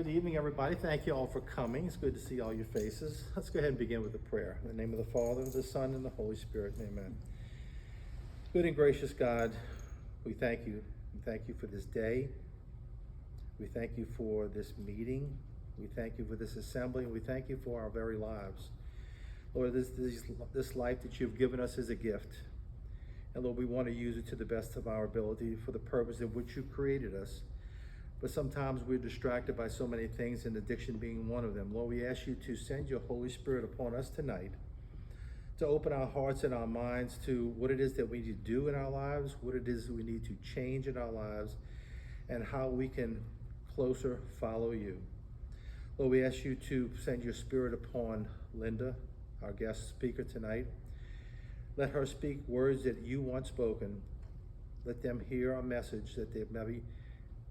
Good evening, everybody. Thank you all for coming. It's good to see all your faces. Let's go ahead and begin with a prayer. In the name of the Father, the Son, and the Holy Spirit. Amen. Good and gracious God, we thank you. We thank you for this day. We thank you for this meeting. We thank you for this assembly, and we thank you for our very lives. Lord, this life that you've given us is a gift. And Lord, we want to use it to the best of our ability for the purpose in which you created us. But sometimes we're distracted by so many things, and addiction being one of them. Lord, we ask you to send your Holy Spirit upon us tonight to open our hearts and our minds to what it is that we need to do in our lives, what it is that we need to change in our lives, and how we can closer follow you. Lord, we ask you to send your Spirit upon Linda, our guest speaker tonight. Let her speak words that you want spoken. Let them hear a message that they've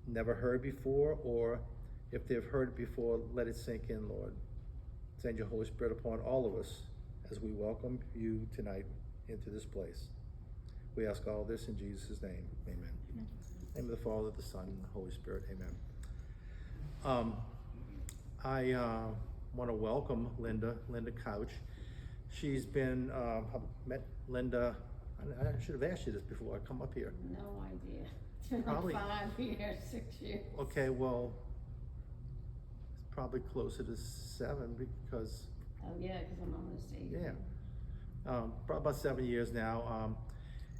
never heard before, or if they've heard it before, let it sink in, Lord. Send your Holy Spirit upon all of us as we welcome you tonight into this place. We ask all this in Jesus' name. Amen. In the name of the Father, the Son, and the Holy Spirit. Amen. I want to welcome Linda Couch. She's been, I've met Linda, I should have asked you this before I come up here. No idea. It's been Probably, like 5 years, 6 years. Okay, well, it's probably closer to 7 because. Oh yeah, because I'm almost 8. Yeah, probably about 7 years now.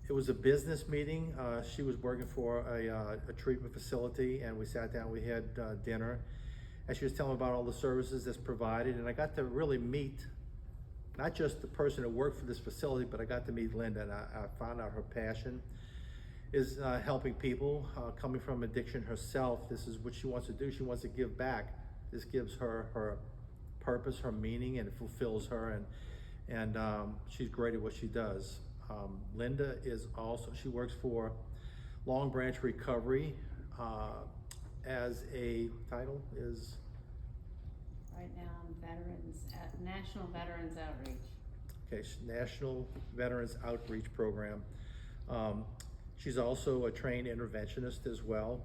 It was a business meeting. She was working for a treatment facility, and we sat down, we had dinner, and she was telling me about all the services that's provided, and I got to really meet not just the person that worked for this facility, but I got to meet Linda, and I found out her passion is helping people coming from addiction herself. This is what she wants to do. She wants to give back. This gives her her purpose, her meaning, and it fulfills her, and she's great at what she does. Linda is also, she works for Long Branch Recovery as a title is? Right now I'm veterans at National Veterans Outreach. Okay, National Veterans Outreach Program. She's also a trained interventionist as well.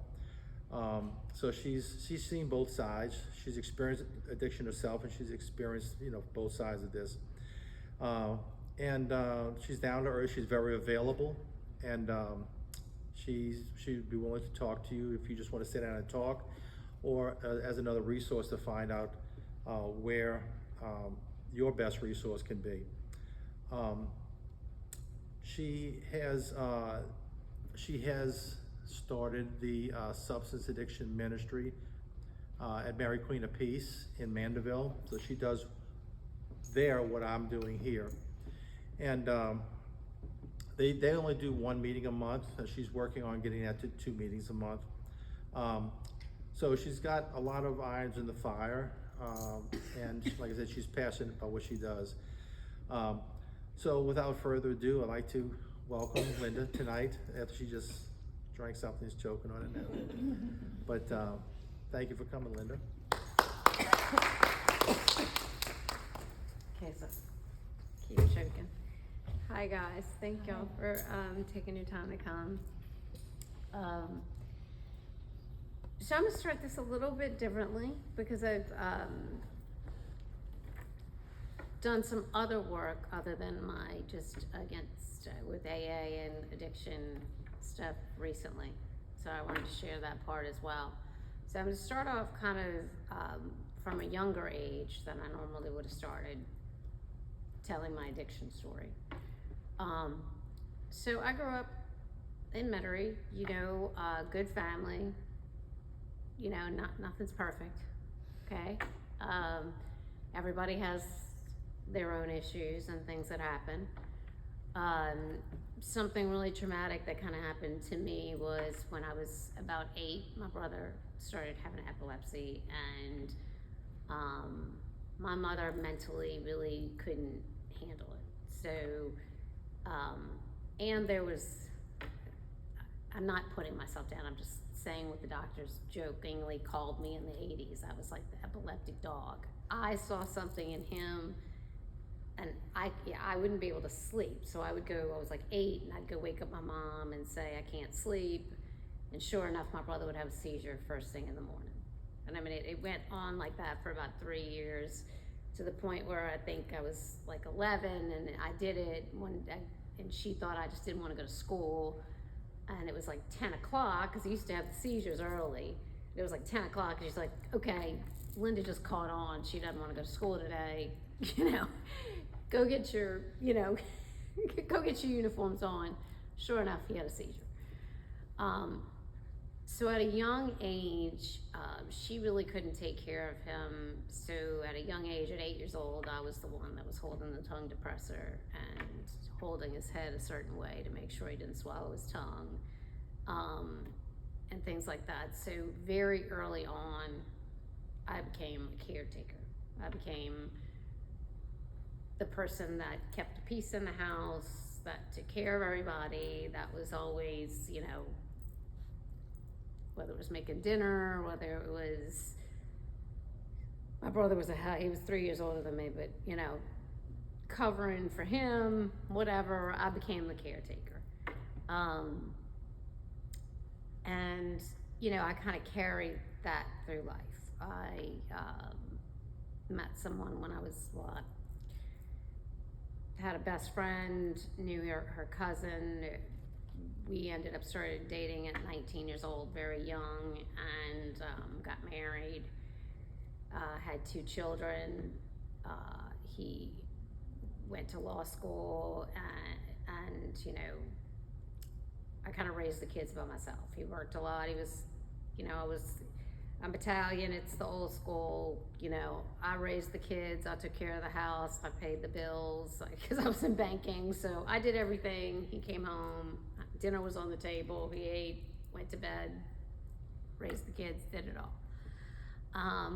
So she's seen both sides. She's experienced addiction herself, and she's experienced, both sides of this. She's down to earth. She's very available, and she'd be willing to talk to you if you just want to sit down and talk, or as another resource to find out where your best resource can be. She has started the substance addiction ministry at Mary Queen of Peace in Mandeville. So she does there what I'm doing here. And they only do 1 meeting a month. She's working on getting that to 2 meetings a month. So she's got a lot of irons in the fire. And like I said, she's passionate about what she does. So without further ado, I'd like to welcome Linda tonight after she just drank something, is choking on it now. But thank you for coming, Linda. Okay, so keep choking. Hi guys, thank y'all for taking your time to come. So I'm gonna start this a little bit differently because I've done some other work other than my just against with AA and addiction stuff recently. So I wanted to share that part as well. So I'm gonna start off kind of from a younger age than I normally would have started telling my addiction story. So I grew up in Metairie, good family, nothing's perfect, okay? Everybody has their own issues and things that happen. Something really traumatic that kind of happened to me was when I was about 8, my brother started having epilepsy, and my mother mentally really couldn't handle it. So, and there was, I'm not putting myself down, I'm just saying what the doctors jokingly called me in the 80s. I was like the epileptic dog. I saw something in him, and I wouldn't be able to sleep. So I was like 8, and I'd go wake up my mom and say, I can't sleep. And sure enough, my brother would have a seizure first thing in the morning. And I mean, it went on like that for about 3 years, to the point where I think I was like 11, and I did it and she thought I just didn't want to go to school. And it was like 10 o'clock, because I used to have the seizures early. It was like 10 o'clock, and she's like, okay, Linda just caught on. She doesn't want to go to school today. Go get your, go get your uniforms on. Sure enough, he had a seizure. So at a young age, she really couldn't take care of him. So at a young age, at 8 years old, I was the one that was holding the tongue depressor and holding his head a certain way to make sure he didn't swallow his tongue, and things like that. So very early on, I became a caretaker. I became the person that kept the peace in the house, that took care of everybody, that was always, whether it was making dinner, whether it was, my brother he was 3 years older than me, but, covering for him, whatever, I became the caretaker. And, I kind of carried that through life. I met someone when I was, had a best friend, knew her cousin. We ended up started dating at 19 years old, very young, and got married, had 2 children. He went to law school, and I kind of raised the kids by myself. He worked a lot. He was, I'm Italian, it's the old school, I raised the kids, I took care of the house, I paid the bills, because I was in banking, so I did everything. He came home, dinner was on the table, he ate, went to bed, raised the kids, did it all.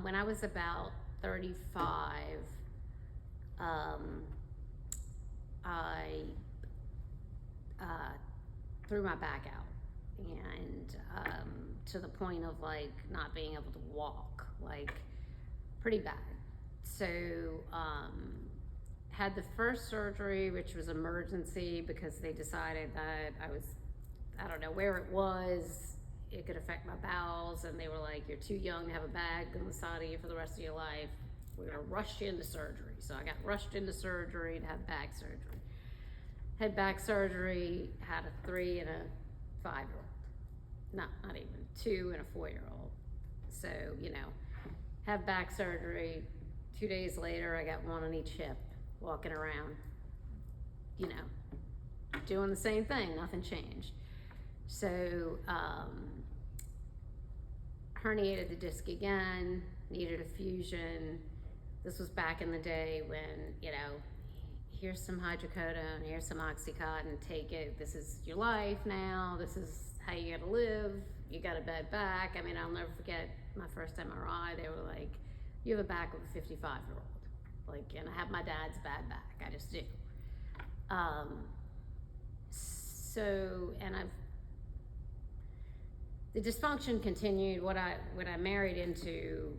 When I was about 35, I threw my back out, and to the point of not being able to walk, pretty bad. So had the first surgery, which was emergency, because they decided that I don't know where it was, it could affect my bowels, and they were like, you're too young to have a bag on the side of you for the rest of your life, we're gonna rush you into surgery. So I got rushed into surgery to have back surgery. Had back surgery, had a 3 and a 5-year-old. Not even, 2 and a 4-year-old. So, have back surgery. 2 days later, I got one on each hip, walking around, doing the same thing, nothing changed. So, herniated the disc again, needed a fusion. This was back in the day when, here's some hydrocodone, here's some Oxycontin, take it, this is your life now, this is how you gotta live, you got a bad back. I mean, I'll never forget my first MRI, they were like, you have a back of a 55-year-old. And I have my dad's bad back, I just do. The dysfunction continued. What I married into,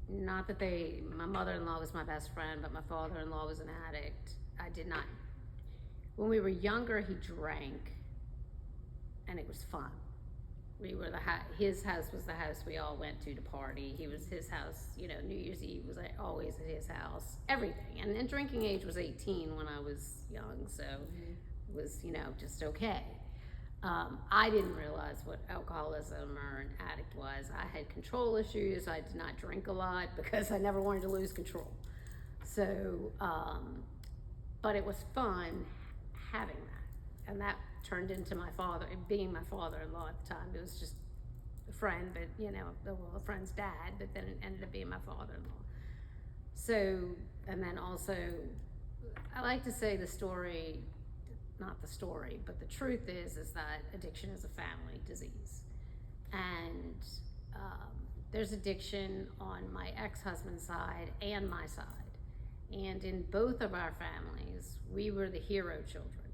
not that my mother-in-law was my best friend, but my father-in-law was an addict. When we were younger, he drank, and it was fun. His house was the house we all went to party. His house, New Year's Eve was always at his house, everything. And then drinking age was 18 when I was young, so it was, just okay. I didn't realize what alcoholism or an addict was. I had control issues. I did not drink a lot because I never wanted to lose control. So, but it was fun having that. And that turned into being my father-in-law at the time. It was just a friend, but a friend's dad, but then it ended up being my father-in-law. So, and then also, I like to say not the story, but the truth is that addiction is a family disease. And there's addiction on my ex-husband's side and my side. And in both of our families, we were the hero children.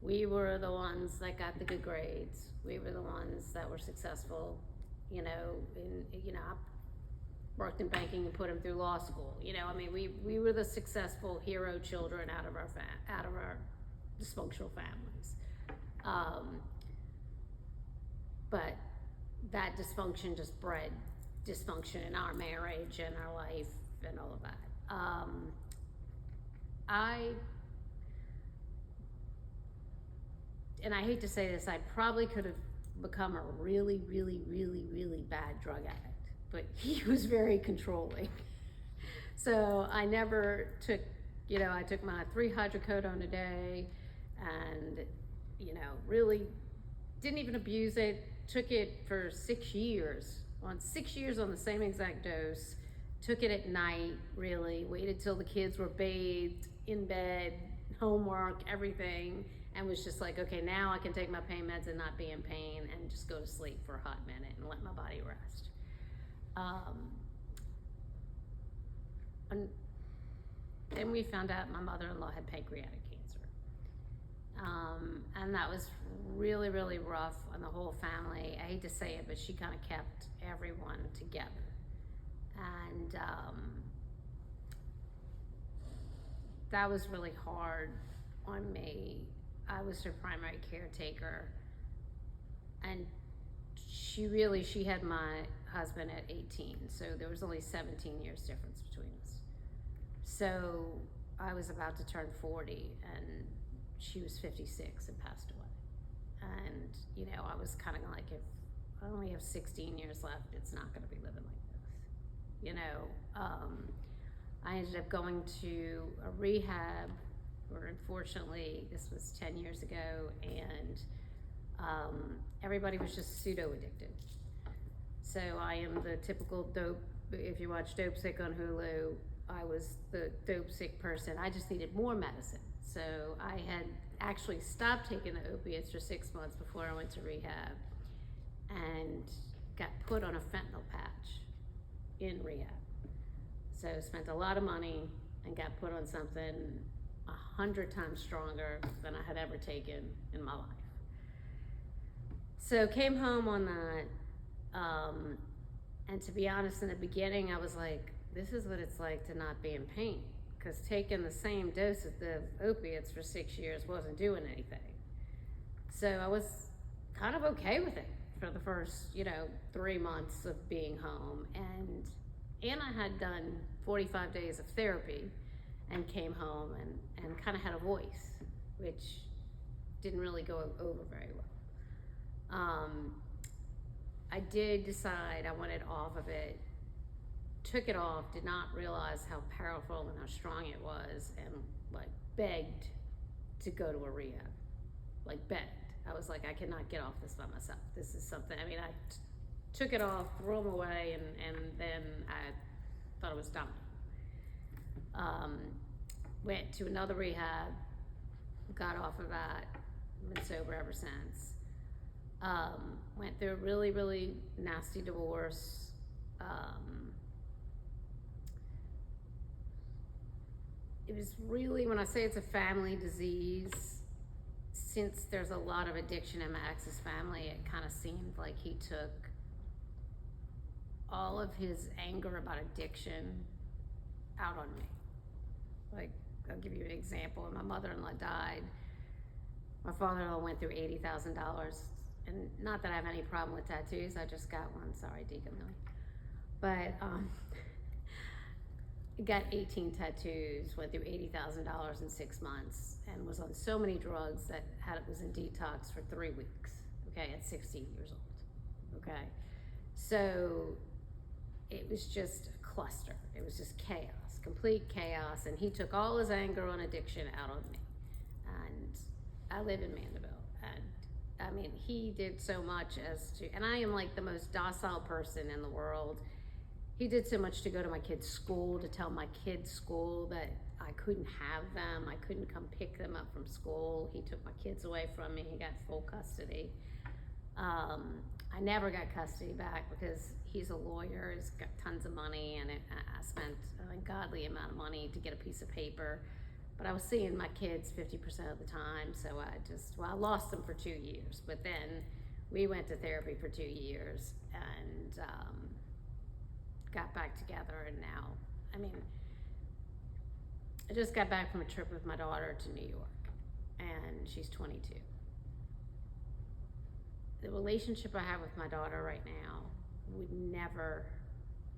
We were the ones that got the good grades. We were the ones that were successful, I worked in banking and put him through law school. We were the successful hero children out of our dysfunctional families. But that dysfunction just bred dysfunction in our marriage and our life and all of that. And I hate to say this, I probably could have become a really, really, really, really bad drug addict, but he was very controlling. So I never took, I took my 3 hydrocodone a day and, really didn't even abuse it. Took it for 6 years, 6 years on the same exact dose. Took it at night, really, waited till the kids were bathed, in bed, homework, everything, and was just like, okay, now I can take my pain meds and not be in pain and just go to sleep for a hot minute and let my body rest. And then we found out my mother-in-law had pancreatic cancer. And that was really, really rough on the whole family. I hate to say it, but she kind of kept everyone together. And that was really hard on me. I was her primary caretaker, and she had my husband at 18, so there was only 17 years difference between us. So I was about to turn 40, and she was 56 and passed away. And, I was kind of like, if I only have 16 years left, it's not going to be living like this. I ended up going to a rehab, or unfortunately, this was 10 years ago, and everybody was just pseudo-addicted. So I am the typical dope, if you watch Dope Sick on Hulu, I was the dope sick person. I just needed more medicine. So I had actually stopped taking the opiates for 6 months before I went to rehab, and got put on a fentanyl patch in rehab. So spent a lot of money and got put on something 100 times stronger than I had ever taken in my life. So came home on that, and to be honest, in the beginning, I was like, this is what it's like to not be in pain, because taking the same dose of the opiates for 6 years wasn't doing anything. So I was kind of okay with it for the first, 3 months of being home. And I had done 45 days of therapy and came home and kind of had a voice, which didn't really go over very well. I did decide I wanted off of it, took it off, did not realize how powerful and how strong it was, and begged to go to a rehab, begged. I was like, I cannot get off this by myself. This is something, I took it off, threw them away, and then I thought it was dumb. Went to another rehab, got off of that, been sober ever since. Went through a really, really nasty divorce. It was really, when I say it's a family disease, since there's a lot of addiction in my ex's family, it kind of seemed like he took all of his anger about addiction out on me. I'll give you an example. When my mother-in-law died, my father-in-law went through $80,000, and not that I have any problem with tattoos, I just got one, sorry, Deacon Millie. But got 18 tattoos, went through $80,000 in 6 months, and was on so many drugs that was in detox for 3 weeks, okay, at 16 years old, okay? So it was just a cluster. It was just chaos, complete chaos, and he took all his anger on addiction out on me. And I live in Mandeville, and he did so much and I am the most docile person in the world. He did so much to go to my kids' school, to tell my kids' school that I couldn't have them. I couldn't come pick them up from school. He took my kids away from me. He got full custody. I never got custody back because he's a lawyer. He's got tons of money, and I spent an ungodly amount of money to get a piece of paper. But I was seeing my kids 50% of the time, so I lost them for 2 years. But then we went to therapy for 2 years, and got back together, and now, I just got back from a trip with my daughter to New York, and she's 22. The relationship I have with my daughter right now would never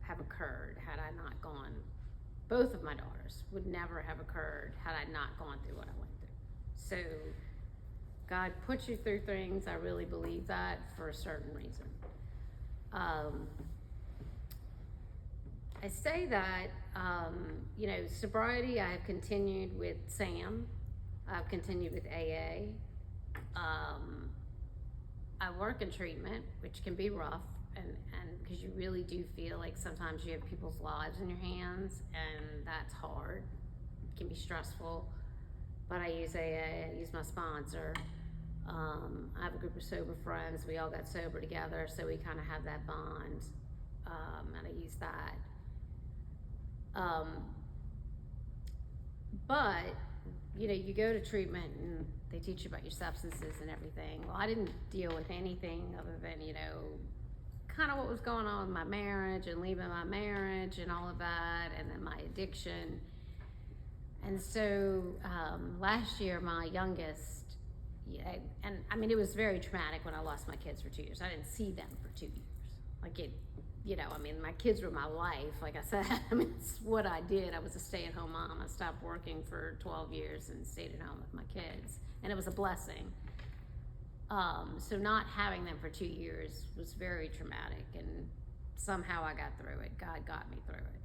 have occurred had I not gone. Both of my daughters would never have occurred had I not gone through what I went through. So God puts you through things. I really believe that for a certain reason. I say that, sobriety, I have continued with SAM. I've continued with AA. I work in treatment, which can be rough, and because you really do feel like sometimes you have people's lives in your hands, and that's hard. It can be stressful, but I use AA, I use my sponsor. I have a group of sober friends. We all got sober together, so we kind of have that bond, and I use that. But you go to treatment and they teach you about your substances and everything. Well, I didn't deal with anything other than, kind of what was going on with my marriage and leaving my marriage and all of that, and then my addiction. And so last year, my youngest, it was very traumatic when I lost my kids for 2 years. I didn't see them for 2 years. My kids were my life. Like I said, it's what I did. I was a stay-at-home mom. I stopped working for 12 years and stayed at home with my kids, and it was a blessing. So not having them for 2 years was very traumatic, and somehow I got through it. God got me through it.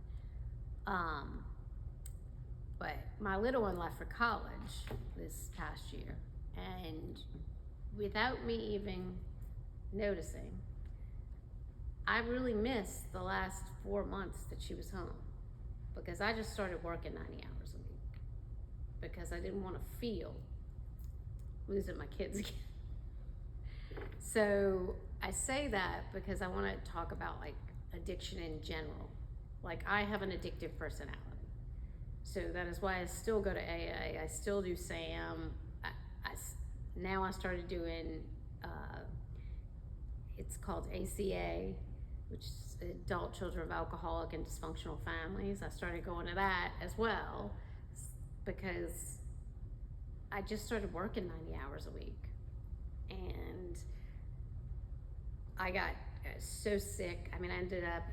But my little one left for college this past year, and without me even noticing, I really missed the last 4 months that she was home, because I just started working 90 hours a week because I didn't want to feel losing my kids again. So I say that because I want to talk about like addiction in general. Like, I have an addictive personality. So that is why I still go to AA. I still do SAM. Now I started doing, it's called ACA, which is Adult Children of Alcoholic and Dysfunctional Families. I started going to that as well because I just started working 90 hours a week. And I got so sick. I ended up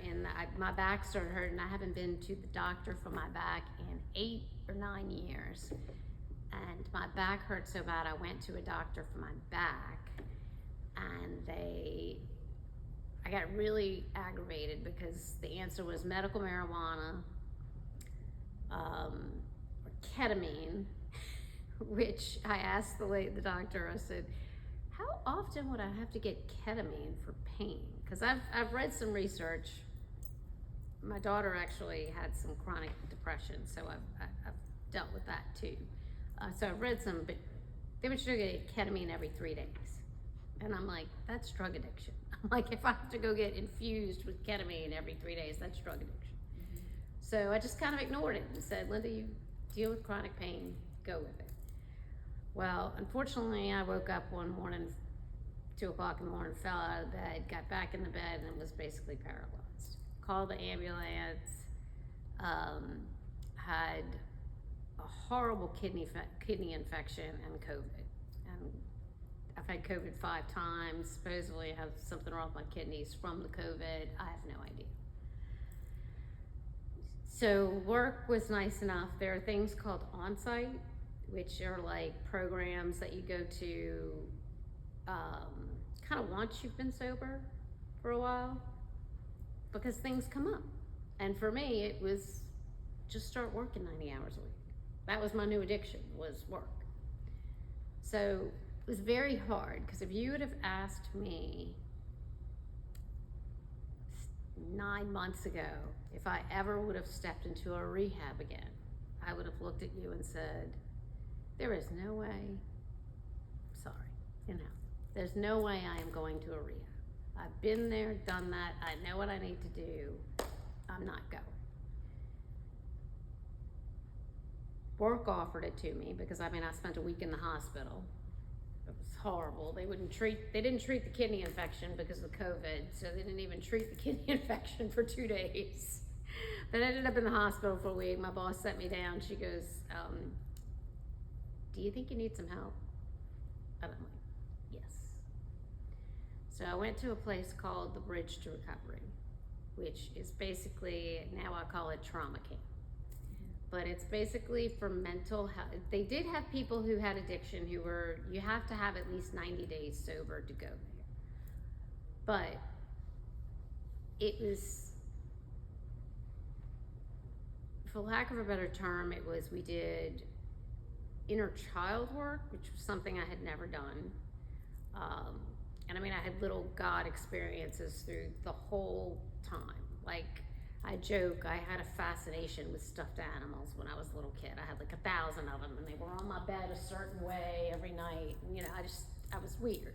my back started hurting. I haven't been to the doctor for my back in 8 or 9 years. And my back hurt so bad, I went to a doctor for my back, and I got really aggravated because the answer was medical marijuana, or ketamine, which I asked the doctor, I said, how often would I have to get ketamine for pain? Because I've read some research. My daughter actually had some chronic depression, so I've dealt with that too. So I've read some, but they would show get ketamine every 3 days. And I'm like, that's drug addiction. I'm like, if I have to go get infused with ketamine every 3 days, that's drug addiction. Mm-hmm. So I just kind of ignored it and said, Linda, you deal with chronic pain, go with it. Well, unfortunately, I woke up one morning, 2 o'clock in the morning, fell out of bed, got back in the bed, and was basically paralyzed. Called the ambulance, had a horrible kidney infection and COVID. And I've had COVID 5 times. Supposedly I have something wrong with my kidneys from the COVID. I have no idea. So work was nice enough. There are things called on-site, which are like programs that you go to kind of once you've been sober for a while, because things come up. And for me, it was just start working 90 hours a week. That was my new addiction, was work. So it was very hard, because if you would have asked me 9 months ago if I ever would have stepped into a rehab again, I would have looked at you and said, there is no way, sorry, there's no way I am going to a rehab. I've been there, done that, I know what I need to do, I'm not going. Work offered it to me because I spent a week in the hospital. It was horrible. They didn't treat the kidney infection because of COVID, so they didn't even treat the kidney infection for 2 days. But I ended up in the hospital for a week. My boss sat me down. She goes, do you think you need some help? And I'm like, yes. So I went to a place called the Bridge to Recovery. which is basically, now I call it trauma camp. But it's basically for mental health. They did have people who had addiction who were, you have to have at least 90 days sober to go there. But it was, for lack of a better term, it was, we did inner child work, which was something I had never done. And I mean, I had little God experiences through the whole time. Like, I joke, I had a fascination with stuffed animals when I was a little kid. I had like 1,000 of them, and they were on my bed a certain way every night. You know, I was weird.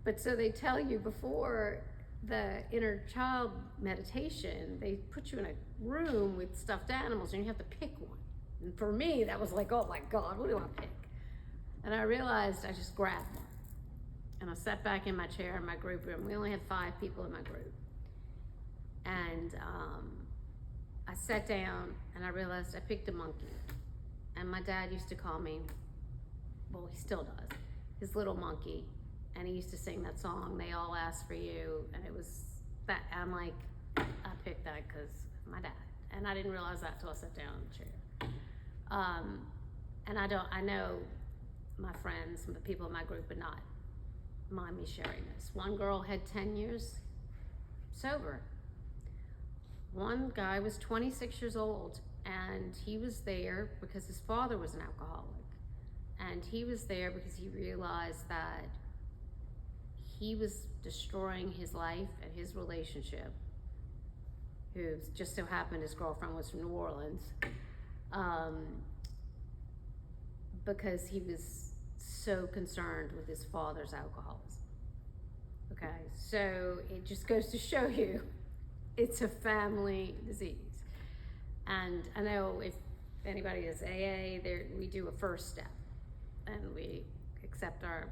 But so they tell you before the inner child meditation, they put you in a room with stuffed animals, and you have to pick one. And for me, that was like, oh my God, what do I pick? And I realized I just grabbed one. And I sat back in my chair in my group room. We only had 5 people in my group. And I sat down and I realized I picked a monkey. And my dad used to call me, well, he still does, his little monkey. And he used to sing that song, They All Ask For You. And it was that, I'm like, I picked that because my dad. And I didn't realize that till I sat down in the chair. And I know my friends, the people in my group would not mind me sharing this. One girl had 10 years sober. One guy was 26 years old, and he was there because his father was an alcoholic. And he was there because he realized that he was destroying his life and his relationship, who just so happened his girlfriend was from New Orleans, because he was so concerned with his father's alcoholism. Okay, so it just goes to show you, it's a family disease. And I know if anybody does AA, we do a first step, and we accept our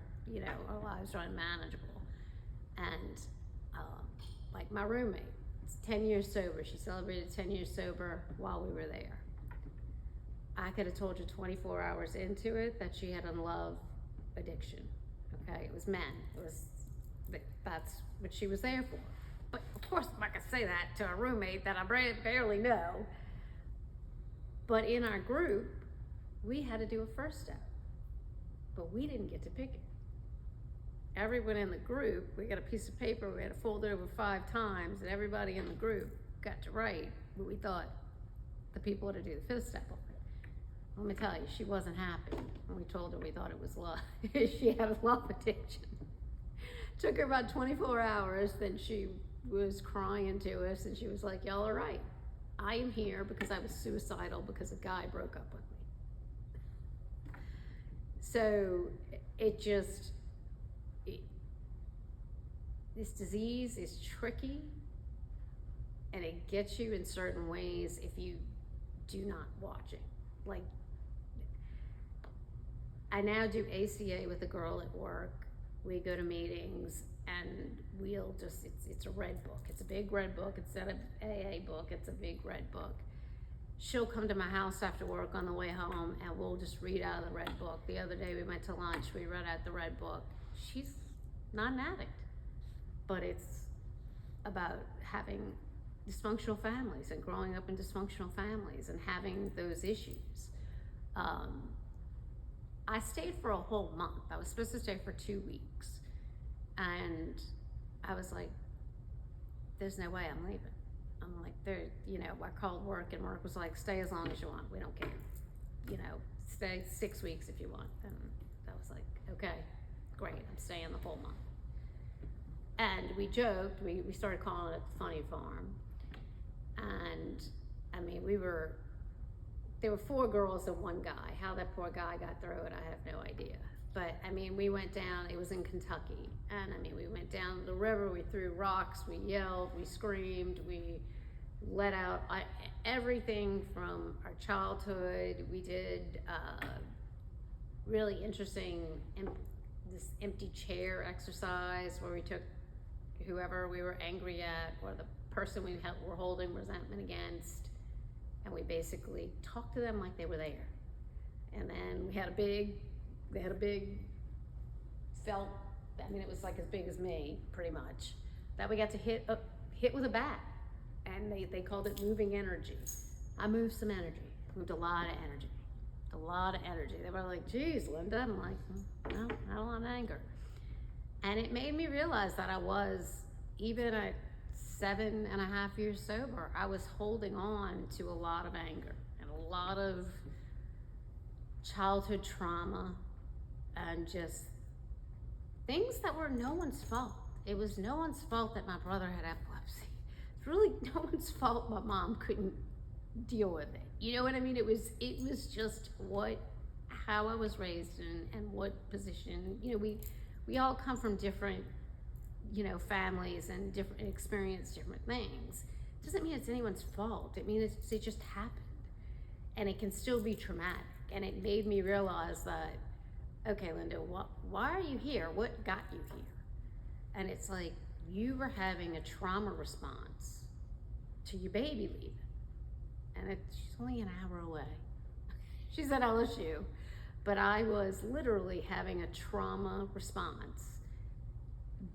lives are unmanageable. And like my roommate, is 10 years sober. She celebrated 10 years sober while we were there. I could have told you 24 hours into it that she had a love addiction. Okay, it was men. That's what she was there for. But of course, I'm not gonna say that to a roommate that I barely know. But in our group, we had to do a first step, but we didn't get to pick it. Everyone in the group, we got a piece of paper, we had to fold it over 5 times, and everybody in the group got to write what we thought the people to do the 5th step on. Let me tell you, she wasn't happy when we told her we thought it was love. She had a love addiction. Took her about 24 hours, then she was crying to us, and she was like, y'all are right. I am here because I was suicidal because a guy broke up with me. So this disease is tricky, and it gets you in certain ways if you do not watch it. Like, I now do ACA with a girl at work. We go to meetings, and we'll just, it's a red book. It's a big red book. Instead of AA book, it's a big red book. She'll come to my house after work on the way home, and we'll just read out of the red book. The other day we went to lunch, we read out the red book. She's not an addict, but it's about having dysfunctional families and growing up in dysfunctional families and having those issues. I stayed for a whole month. I was supposed to stay for 2 weeks. And I was like, there's no way I'm leaving. I'm like, I called work, and work was like, stay as long as you want. We don't care. Stay 6 weeks if you want. And I was like, okay, great. I'm staying the whole month. And we joked, we started calling it the Funny Farm. And I mean, there were 4 girls and 1 guy. How that poor guy got through it, I have no idea. But I mean, we went down, it was in Kentucky. And I mean, we went down the river, we threw rocks, we yelled, we screamed, we let out everything from our childhood. We did really interesting, this empty chair exercise where we took whoever we were angry at or the person we were holding resentment against, and we basically talked to them like they were there. And then they had a big felt, I mean, it was like as big as me, pretty much, that we got to hit with a bat. and they called it moving energy. I moved some energy, moved a lot of energy. They were like, geez, Linda. I'm like, no, not a lot of anger. And it made me realize that I was, even at 7.5 years sober, I was holding on to a lot of anger and a lot of childhood trauma and just things that were no one's fault. It was no one's fault that my brother had epilepsy. It's really no one's fault my mom couldn't deal with it. You know what I mean? It was just how I was raised and what position, we all come from different, families and different experience different things. It doesn't mean it's anyone's fault. It means it just happened. And it can still be traumatic. And it made me realize that, okay, Linda, why are you here? What got you here? And it's like, you were having a trauma response to your baby leaving. And she's only an hour away. She's at LSU. But I was literally having a trauma response,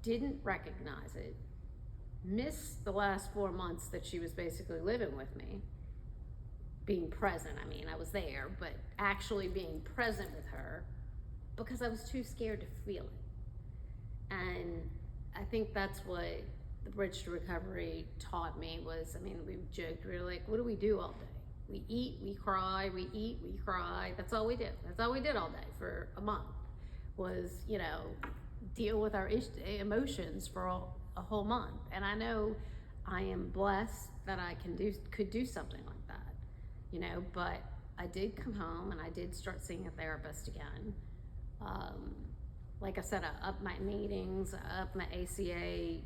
didn't recognize it, missed the last 4 months that she was basically living with me, being present. I mean, I was there, but actually being present with her because I was too scared to feel it. And I think that's what the Bridge to Recovery taught me was, we joked, we were like, what do we do all day? We eat, we cry, we eat, we cry. That's all we did. That's all we did all day for a month was, deal with our emotions for a whole month. And I know I am blessed that I could do something like that, but I did come home and I did start seeing a therapist again. Like I said, I upped my meetings, upped my ACA,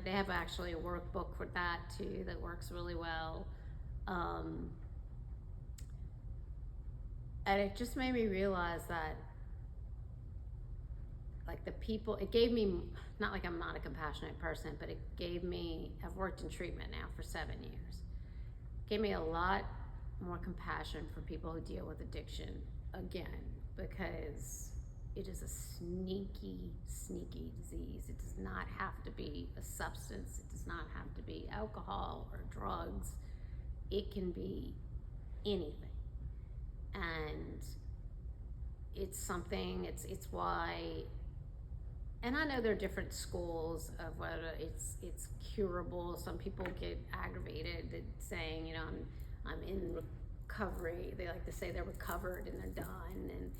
they have actually a workbook for that too that works really well. And it just made me realize that, like, the people, it gave me, not like I'm not a compassionate person, but it gave me, I've worked in treatment now for 7 years. It gave me a lot more compassion for people who deal with addiction again, because it is a sneaky, sneaky disease. It does not have to be a substance. It does not have to be alcohol or drugs. It can be anything. And it's something, it's why, and I know there are different schools of whether it's curable. Some people get aggravated at saying, I'm in recovery. They like to say they're recovered and they're done. And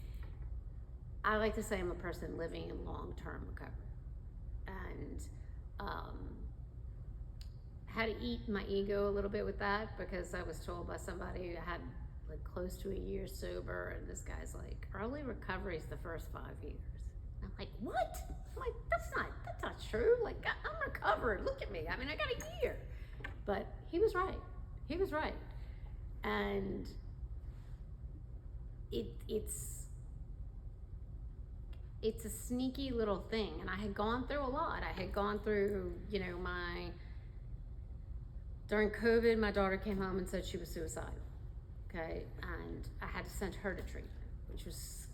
I like to say I'm a person living in long-term recovery. And had to eat my ego a little bit with that, because I was told by somebody who had like close to a year sober, and this guy's like, early recovery is the first 5 years. And I'm like, what? I'm like, that's not true. Like, I'm recovered. Look at me. I got a year. But he was right. And it's a sneaky little thing. And I had gone through a lot. I had gone through, during COVID, my daughter came home and said she was suicidal. Okay, and I had to send her to treatment, which was,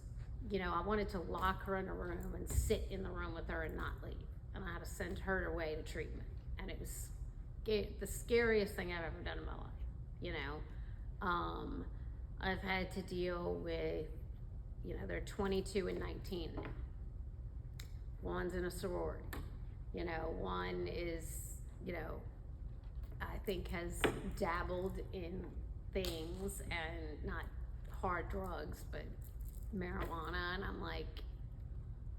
I wanted to lock her in a room and sit in the room with her and not leave. And I had to send her away to treatment. And it was the scariest thing I've ever done in my life, I've had to deal with, they're 22 and 19 now. One's in a sorority. One is, I think has dabbled in things, and not hard drugs, but marijuana. And I'm like,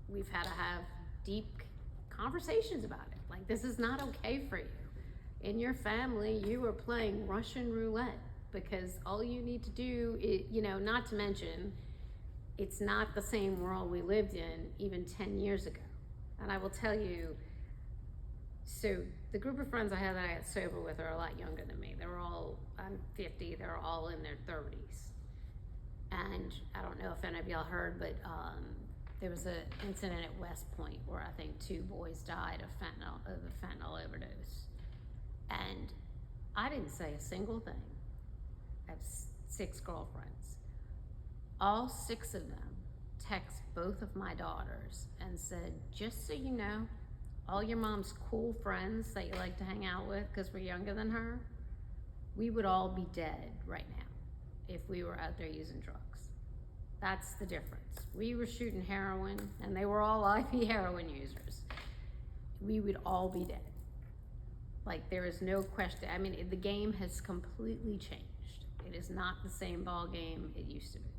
we've had to have deep conversations about it. Like, this is not okay for you. In your family, you are playing Russian roulette, because all you need to do is, not to mention, it's not the same world we lived in even 10 years ago. And I will tell you, so the group of friends I had that I got sober with are a lot younger than me. I'm 50, they're all in their 30s. And I don't know if any of y'all heard, but there was an incident at West Point where I think 2 boys died of a fentanyl overdose. And I didn't say a single thing. I have 6 girlfriends. All 6 of them text both of my daughters and said, just so you know, all your mom's cool friends that you like to hang out with because we're younger than her, we would all be dead right now if we were out there using drugs. That's the difference. We were shooting heroin and they were all IV heroin users. We would all be dead. Like, there is no question. I mean, the game has completely changed. It is not the same ball game it used to be.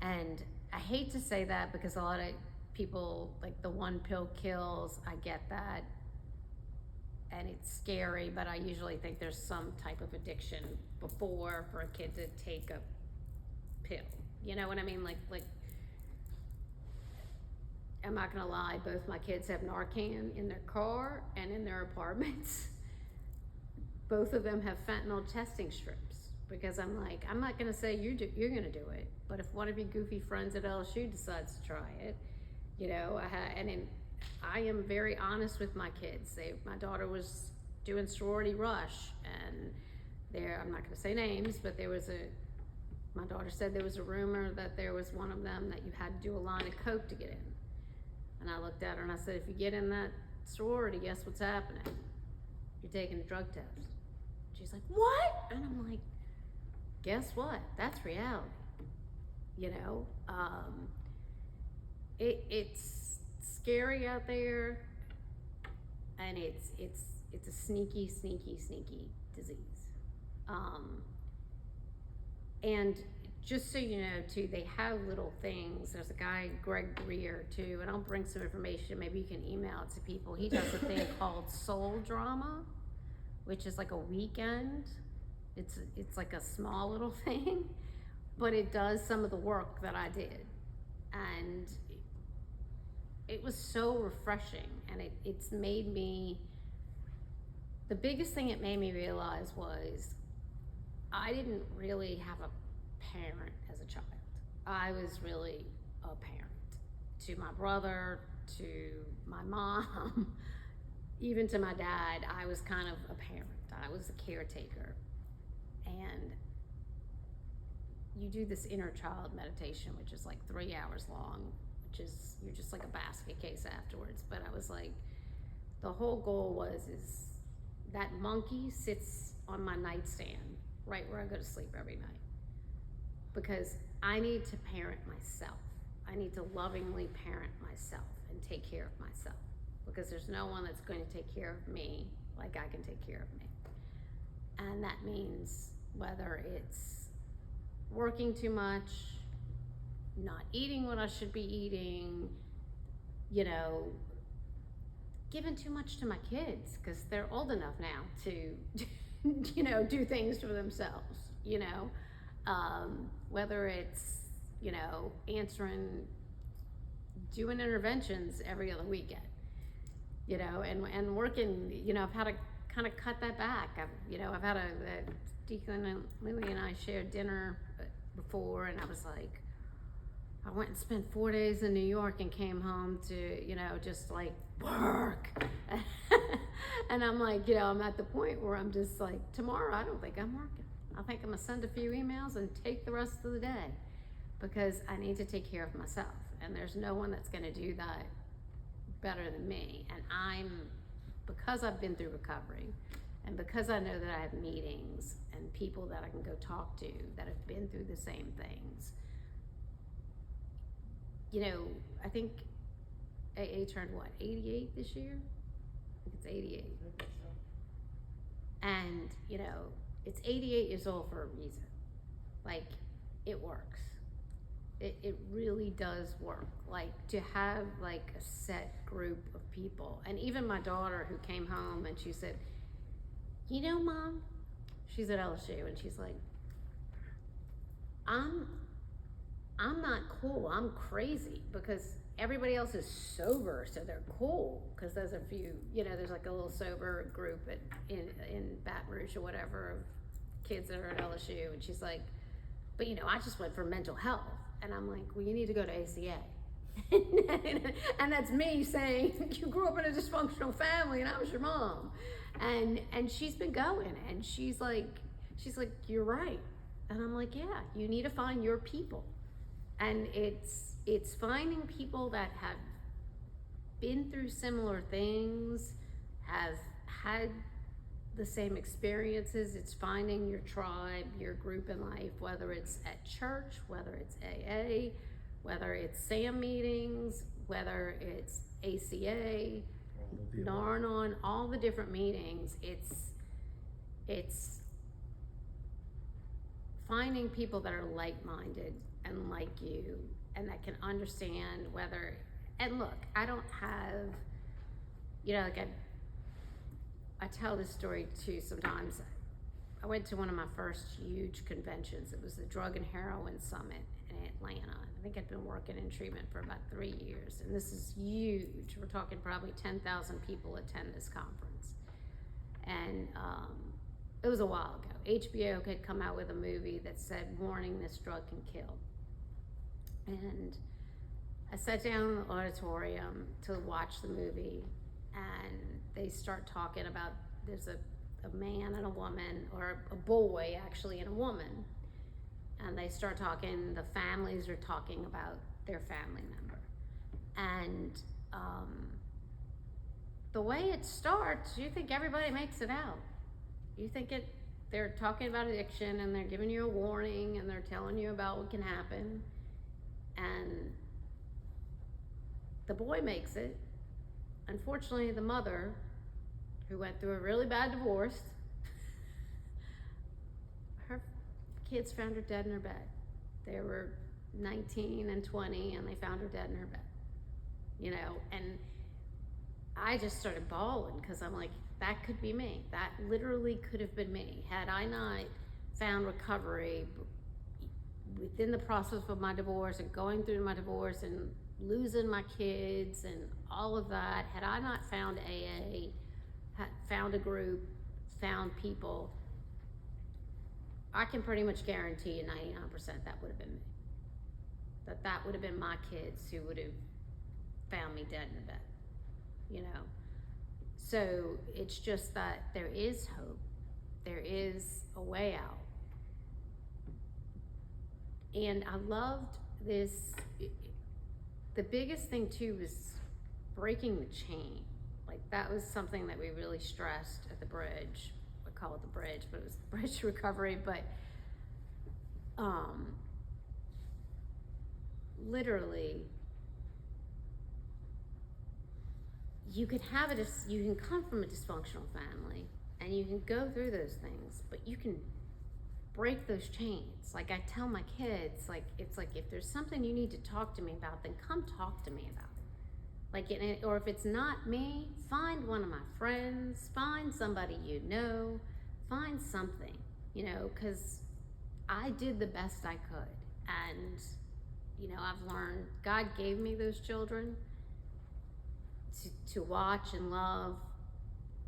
And I hate to say that because a lot of people, like, the one pill kills, I get that. And it's scary, but I usually think there's some type of addiction before for a kid to take a pill. You know what I mean? Like, I'm not gonna lie, both my kids have Narcan in their car and in their apartments. Both of them have fentanyl testing strips because I'm like, I'm not gonna say you're gonna do it, but if one of your goofy friends at LSU decides to try it, you know, I am very honest with my kids. My daughter was doing sorority rush, and I'm not gonna say names, but my daughter said there was a rumor that there was one of them that you had to do a line of coke to get in. And I looked at her and I said, if you get in that sorority, guess what's happening? You're taking a drug test. She's like, what? And I'm like, guess what? That's reality. You know, it's scary out there, and it's a sneaky disease. And just so you know, too, they have little things. There's a guy, Greg Greer, too, and I'll bring some information. Maybe you can email it to people. He does a thing called Soul Drama, which is like a weekend. It's like a small little thing, but it does some of the work that I did. And it was so refreshing, and it's made me, the biggest thing it made me realize was I didn't really have a parent as a child. I was really a parent to my brother, to my mom, even to my dad. I was kind of a parent. I was a caretaker. And you do this inner child meditation, which is like 3 hours long, which is, you're just like a basket case afterwards. But I was like, the whole goal is that monkey sits on my nightstand right where I go to sleep every night. Because I need to parent myself. I need to lovingly parent myself and take care of myself. Because there's no one that's going to take care of me like I can take care of me. And that means whether it's working too much, not eating what I should be eating, you know, giving too much to my kids because they're old enough now to, you know, do things for themselves, you know. Whether it's, you know, doing interventions every other weekend, you know, and working, you know, I've had to kind of cut that back. I've had Deacon and Lily and I shared dinner before, and I was like, I went and spent 4 days in New York and came home to, you know, just like work. And I'm like, you know, I'm at the point where I'm just like, tomorrow I don't think I'm working. I think I'm gonna send a few emails and take the rest of the day because I need to take care of myself. And there's no one that's gonna do that better than me. And because I've been through recovery and because I know that I have meetings and people that I can go talk to that have been through the same things, you know, I think AA turned what, 88 this year? I think it's 88. And, you know, it's 88 years old for a reason. Like, it works. It really does work. Like, to have like a set group of people. And even my daughter who came home and she said, you know, Mom, she's at LSU and she's like, I'm not cool, I'm crazy because everybody else is sober, so they're cool. Because there's a few, you know, there's like a little sober group in Baton Rouge or whatever of kids that are at LSU. And she's like, but you know, I just went for mental health. And I'm like, well, you need to go to ACA. And that's me saying, you grew up in a dysfunctional family and I was your mom. And she's been going and she's like, you're right. And I'm like, yeah, you need to find your people. And it's finding people that have been through similar things, have had the same experiences. It's finding your tribe, your group in life, whether it's at church, whether it's AA, whether it's SAM meetings, whether it's ACA, Narnon, all the different meetings. It's finding people that are like-minded and like you, and that can understand whether, and look, I don't have, you know, like I tell this story too sometimes. I went to one of my first huge conventions. It was the Drug and Heroin Summit in Atlanta. I think I'd been working in treatment for about 3 years, and this is huge. We're talking probably 10,000 people attend this conference. And it was a while ago. HBO had come out with a movie that said, warning, this drug can kill. And I sat down in the auditorium to watch the movie, and they start talking about, there's a man and a woman, or a boy actually and a woman, and they start talking, the families are talking about their family member. And the way it starts, you think everybody makes it out. You think they're talking about addiction, and they're giving you a warning, and they're telling you about what can happen. And the boy makes it. Unfortunately, the mother, who went through a really bad divorce, her kids found her dead in her bed. They were 19 and 20, and they found her dead in her bed. You know, and I just started bawling, because I'm like, that could be me. That literally could have been me. Had I not found recovery within the process of my divorce, and going through my divorce, and losing my kids and all of that, had I not found AA, found a group, found people, I can pretty much guarantee you 99% that would have been me. That would have been my kids who would have found me dead in the bed, you know? So it's just that there is hope. There is a way out. And I loved this. The biggest thing too was breaking the chain. Like, that was something that we really stressed at the bridge. We call it the bridge, but it was the bridge to recovery. But literally, you can come from a dysfunctional family, and you can go through those things, but you can break those chains. Like, I tell my kids, like, it's like, if there's something you need to talk to me about, then come talk to me about it. Like, or if it's not me, find one of my friends, find somebody you know, find something, you know, because I did the best I could. And, you know, I've learned, God gave me those children to watch and love.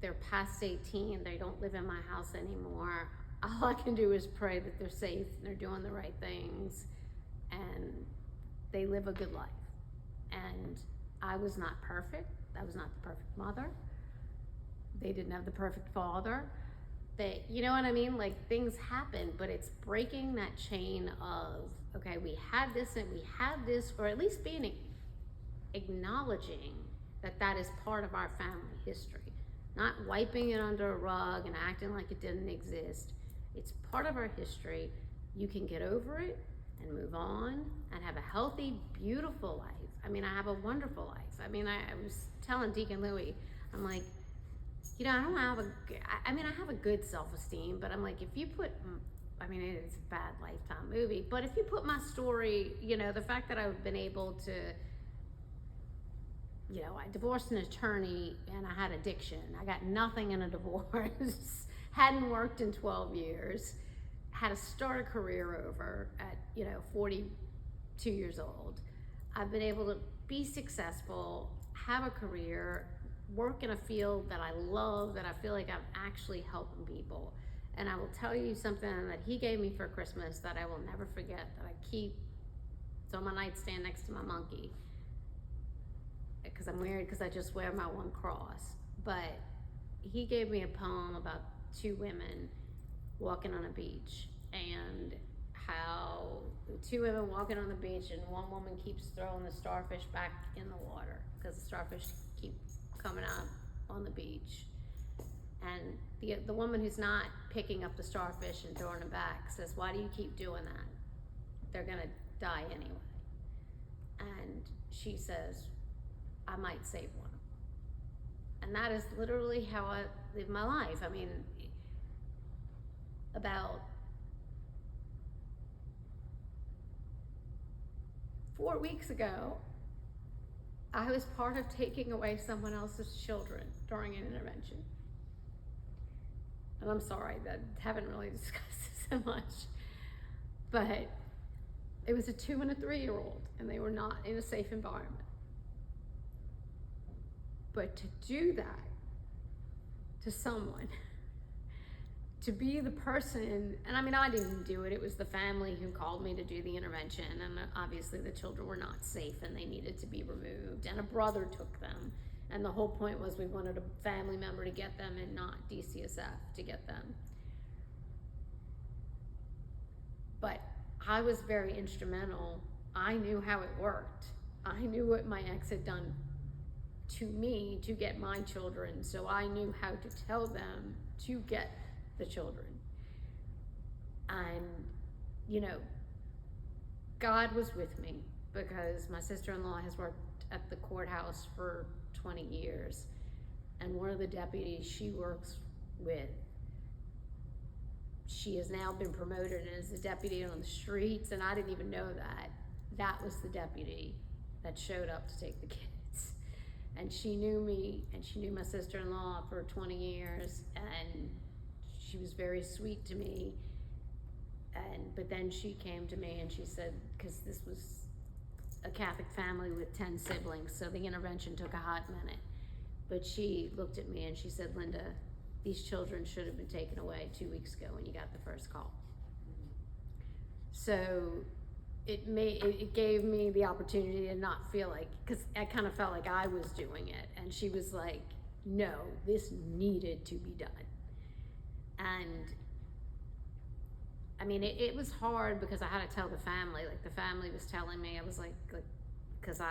They're past 18, they don't live in my house anymore. All I can do is pray that they're safe and they're doing the right things, and they live a good life. And I was not perfect. I was not the perfect mother. They didn't have the perfect father. You know what I mean? Like, things happen, but it's breaking that chain of, okay, we had this and we have this, or at least acknowledging that is part of our family history. Not wiping it under a rug and acting like it didn't exist. It's part of our history. You can get over it and move on and have a healthy, beautiful life. I mean, I have a wonderful life. I mean, I was telling Deacon Louie, I'm like, you know, I have a good self-esteem, but I'm like, if you put, I mean, it's a bad Lifetime movie, but if you put my story, you know, the fact that I've been able to, you know, I divorced an attorney and I had addiction. I got nothing in a divorce. Hadn't worked in 12 years. Had to start a career over at, you know, 42 years old. I've been able to be successful, have a career, work in a field that I love, that I feel like I'm actually helping people. And I will tell you something that he gave me for Christmas that I will never forget, that I keep. It's on my nightstand next to my monkey, because I'm weird, because I just wear my one cross. But he gave me a poem about two women walking on a beach, and how two women walking on the beach, and one woman keeps throwing the starfish back in the water because the starfish keep coming up on the beach. And the woman who's not picking up the starfish and throwing them back says, why do you keep doing that? They're gonna die anyway. And she says, I might save one. And that is literally how I live my life. I mean, about 4 weeks ago, I was part of taking away someone else's children during an intervention. And I'm sorry that I haven't really discussed this so much, but it was a 2 and a 3-year-old, and they were not in a safe environment. But to do that to someone, to be the person, and I mean, I didn't do it, it was the family who called me to do the intervention, and obviously the children were not safe and they needed to be removed, and a brother took them, and the whole point was we wanted a family member to get them and not DCSF to get them. But I was very instrumental. I knew how it worked. I knew what my ex had done to me to get my children, so I knew how to tell them to get the children. And, you know, God was with me because my sister-in-law has worked at the courthouse for 20 years, and one of the deputies she works with, she has now been promoted and is a deputy on the streets, and I didn't even know that. That was the deputy that showed up to take the kids. And she knew me, and she knew my sister-in-law for 20 years, and she was very sweet to me. But then she came to me and she said, because this was a Catholic family with 10 siblings, so the intervention took a hot minute. But she looked at me and she said, Linda, these children should have been taken away 2 weeks ago when you got the first call. So it gave me the opportunity to not feel like, because I kind of felt like I was doing it, and she was like, no, this needed to be done. And I mean, it was hard because I had to tell the family, like the family was telling me, I was like because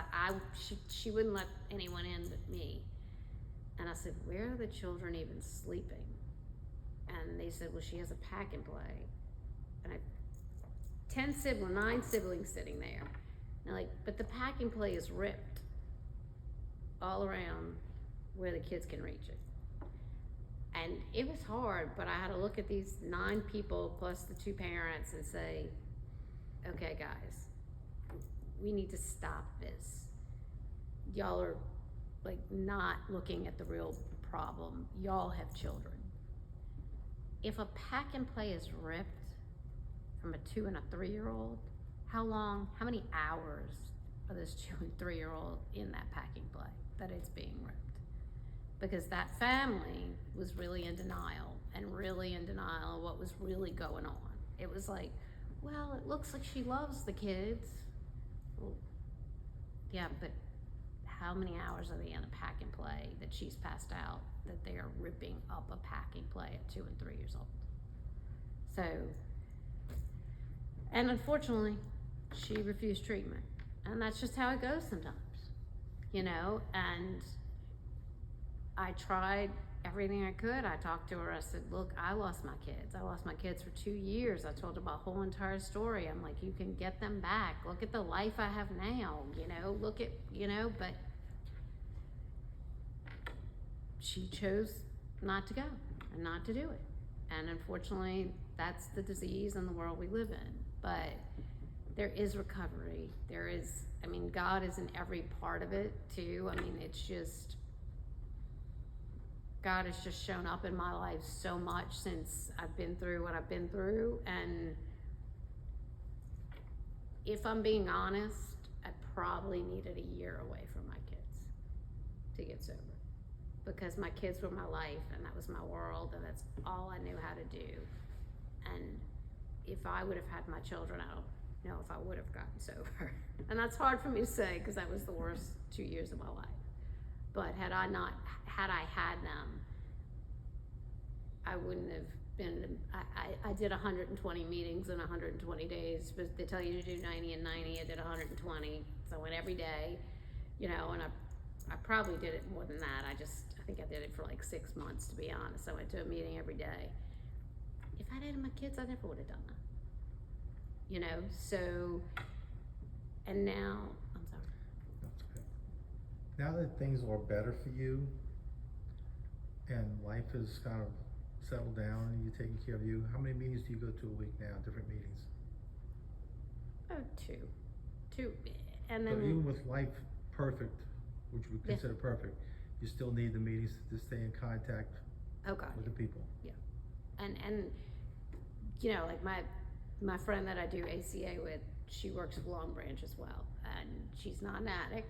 she wouldn't let anyone in but me. And I said, where are the children even sleeping? And they said, well, she has a pack and play. And 9 siblings sitting there. And like, but the pack and play is ripped all around where the kids can reach it. And it was hard, but I had to look at these 9 people plus the 2 parents and say, okay, guys, we need to stop this. Y'all are like not looking at the real problem. Y'all have children. If a pack and play is ripped from a 2 and a 3-year-old, how many hours are those 2 and 3-year-old in that packing play that it's being ripped? Because that family was really in denial of what was really going on. It was like, well, it looks like she loves the kids. Well, yeah, but how many hours are they in a pack and play that she's passed out, that they are ripping up a packing play at 2 and 3 years old? So, and unfortunately, she refused treatment. And that's just how it goes sometimes, you know? And I tried everything I could. I talked to her. I said, look, I lost my kids. I lost my kids for 2 years. I told her my whole entire story. I'm like, you can get them back. Look at the life I have now, you know, look at, you know, but she chose not to go and not to do it. And unfortunately, that's the disease and the world we live in. But there is recovery. There is, I mean, God is in every part of it too. I mean, it's just, God has just shown up in my life so much since I've been through what I've been through. And if I'm being honest, I probably needed a year away from my kids to get sober, because my kids were my life and that was my world and that's all I knew how to do. And if I would have had my children, I don't know if I would have gotten sober. And that's hard for me to say because that was the worst 2 years of my life. But had I had them, I wouldn't have been, I did 120 meetings in 120 days, but they tell you to do 90 and 90, I did 120, so I went every day, you know, and I probably did it more than that. I think I did it for like 6 months, to be honest. I went to a meeting every day. If I'd had my kids, I never would have done that. You know, so, and now, I'm sorry. That's okay. Now that things are better for you and life is kind of settled down and you're taking care of you, how many meetings do you go to a week now, different meetings? Oh, two, and So then, even with life perfect, which we Yeah. consider perfect, you still need the meetings to stay in contact oh God, with the people. and, you know, like my friend that I do ACA with, she works with Long Branch as well, and she's not an addict,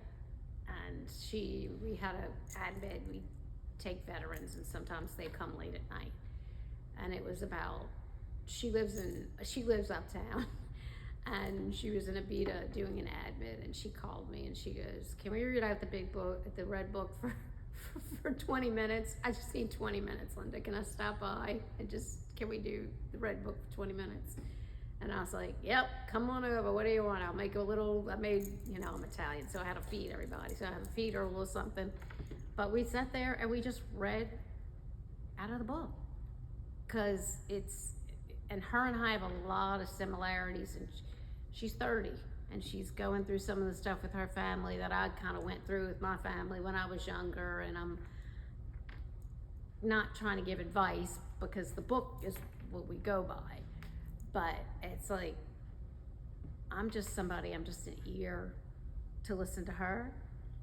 and we had a admit, we take veterans, and sometimes they come late at night, and it was about, she lives uptown, and she was in Abita doing an admit, and she called me, and she goes, can we read out the big book, the red book for 20 minutes? I just need 20 minutes, Linda, can I stop by and can we do the red book for 20 minutes? And I was like, yep, come on over, what do you want? I made, you know, I'm Italian, so I had to feed everybody, so I had to feed her a little something. But we sat there and we just read out of the book. Cause and her and I have a lot of similarities, and she's 30, and she's going through some of the stuff with her family that I kind of went through with my family when I was younger, and I'm not trying to give advice because the book is what we go by. But it's like, I'm just an ear to listen to her.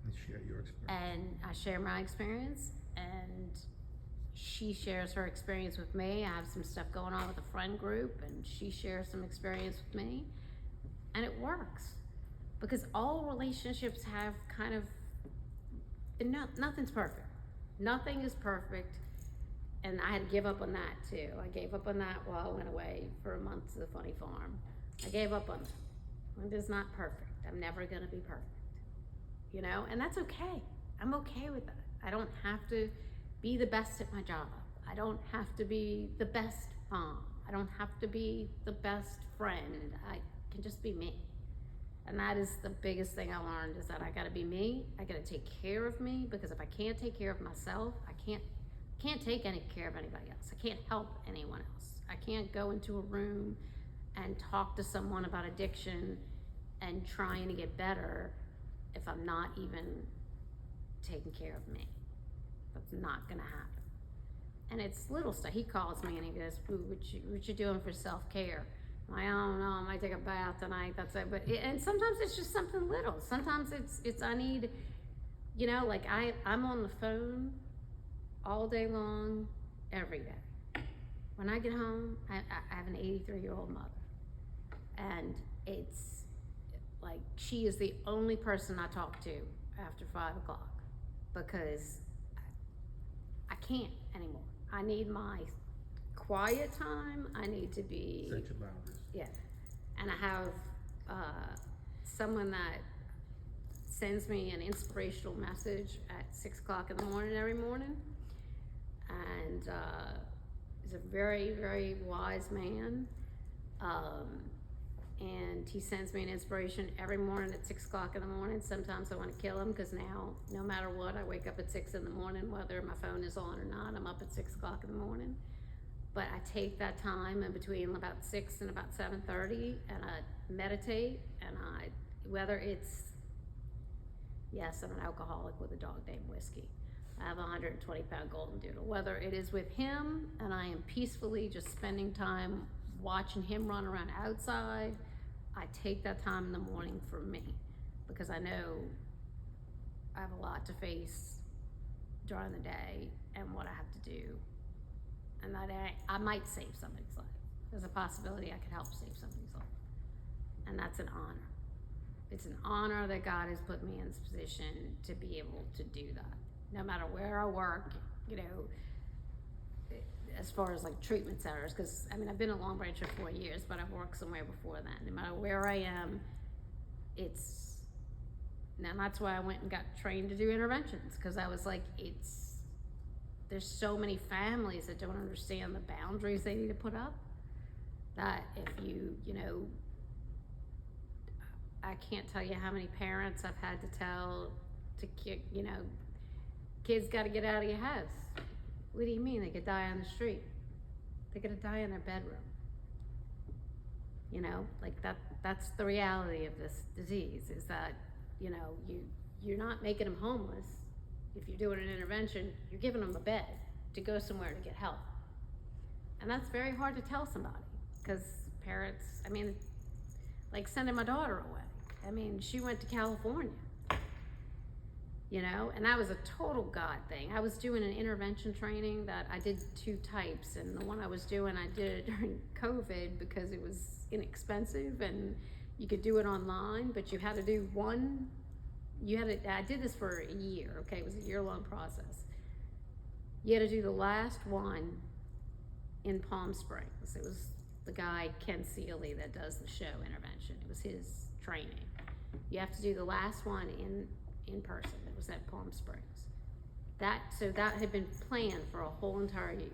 And share your experience. And I share my experience, and she shares her experience with me. I have some stuff going on with a friend group, and she shares some experience with me. And it works. Because all relationships have kind of, nothing's perfect. Nothing is perfect. And I had to give up on that too. I gave up on that while I went away for a month to the funny farm. I gave up on it. It is not perfect. I'm never gonna be perfect. You know, and that's okay. I'm okay with that. I don't have to be the best at my job. I don't have to be the best mom. I don't have to be the best friend. I can just be me. And that is the biggest thing I learned, is that I gotta be me. I gotta take care of me, because if I can't take care of myself, I can't take any care of anybody else. I can't help anyone else. I can't go into a room and talk to someone about addiction and trying to get better if I'm not even taking care of me. That's not gonna happen. And it's little stuff. He calls me and he goes, "Ooh, what you doing for self-care?" I'm like, I don't know, I might take a bath tonight, that's it. And sometimes it's just something little. Sometimes it's I need, you know, like I'm on the phone all day long, every day. When I get home, I have an 83-year-old mother. And it's like, she is the only person I talk to after 5 o'clock, because I can't anymore. I need my quiet time. I need to be, Set your boundaries. yeah. And I have someone that sends me an inspirational message at 6 o'clock in the morning every morning. And he's a very, very wise man. And he sends me an inspiration every morning at 6 o'clock in the morning. Sometimes I want to kill him, because now, no matter what, I wake up at 6 in the morning, whether my phone is on or not, I'm up at 6 o'clock in the morning. But I take that time in between about 6 and about 7:30, and I meditate, and whether it's, yes, I'm an alcoholic with a dog named Whiskey. I have a 120-pound golden doodle. Whether it is with him, and I am peacefully just spending time watching him run around outside, I take that time in the morning for me, because I know I have a lot to face during the day and what I have to do, and that I might save somebody's life. There's a possibility I could help save somebody's life, and that's an honor. It's an honor that God has put me in this position to be able to do that. No matter where I work, you know, as far as like treatment centers, because I mean, I've been at Long Branch for 4 years, but I've worked somewhere before that. No matter where I am, now that's why I went and got trained to do interventions, because I was like, there's so many families that don't understand the boundaries they need to put up, that if you know, I can't tell you how many parents I've had to tell to kick, kids gotta get out of your house. What do you mean they could die on the street? They're gonna die in their bedroom. Like that's the reality of this disease, is that, you're not making them homeless. If you're doing an intervention, you're giving them a bed to go somewhere to get help. And that's very hard to tell somebody, because parents, like sending my daughter away. She went to California, and that was a total God thing. I was doing an intervention training that I did 2 types, and the one I was doing, I did it during COVID because it was inexpensive and you could do it online, but you had to do one. I did this for a year, okay? It was a year-long process. You had to do the last one in Palm Springs. It was the guy, Ken Seeley, that does the show Intervention. It was his training. You have to do the last one in person. It was at Palm Springs. So that had been planned for a whole entire year.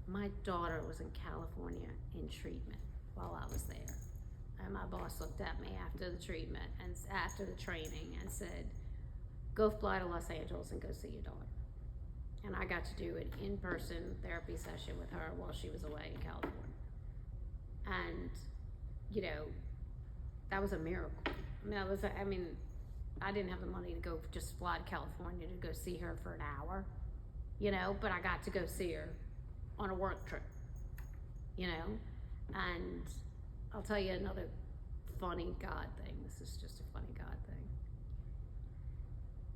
My daughter was in California in treatment while I was there. And my boss looked at me after the treatment and after the training and said, go fly to Los Angeles and go see your daughter. And I got to do an in-person therapy session with her while she was away in California. And, that was a miracle. I didn't have the money to go just fly to California to go see her for an hour, but I got to go see her on a work trip, and I'll tell you another funny God thing. This is just a funny God thing.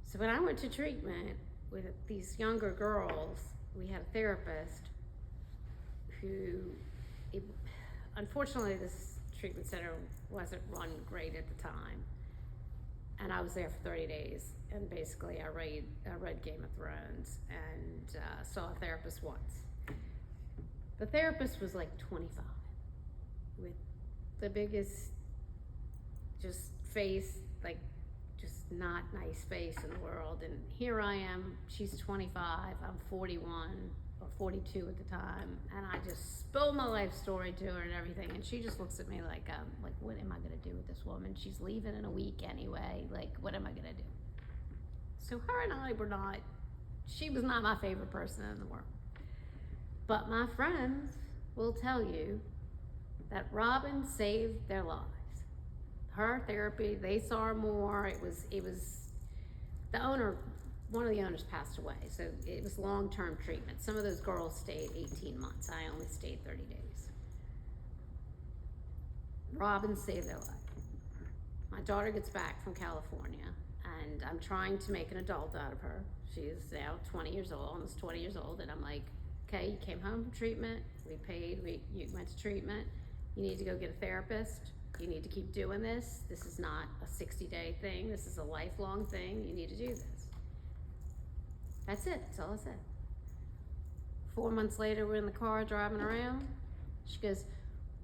So when I went to treatment with these younger girls, we had a therapist unfortunately, this treatment center wasn't run great at the time. And I was there for 30 days, and basically I read Game of Thrones and saw a therapist once. The therapist was like 25, with the biggest just face, like just not nice face in the world. And here I am, she's 25, I'm 41 or 42 at the time, and I just spilled my life story to her and everything, and she just looks at me like what am I gonna do with this woman? She's leaving in a week anyway, like what am I gonna do? So her and I she was not my favorite person in the world. But my friends will tell you that Robin saved their lives. Her therapy, they saw her more. It was the owner, one of the owners passed away, so it was long-term treatment. Some of those girls stayed 18 months. I only stayed 30 days. Robin saved their life. My daughter gets back from California, and I'm trying to make an adult out of her. She is now 20 years old, almost 20 years old, and I'm like, okay, you came home from treatment, we paid, you went to treatment, you need to go get a therapist, you need to keep doing this. This is not a 60-day thing, this is a lifelong thing, you need to do this. That's it, that's all I said. 4 months later, we're in the car driving around. She goes,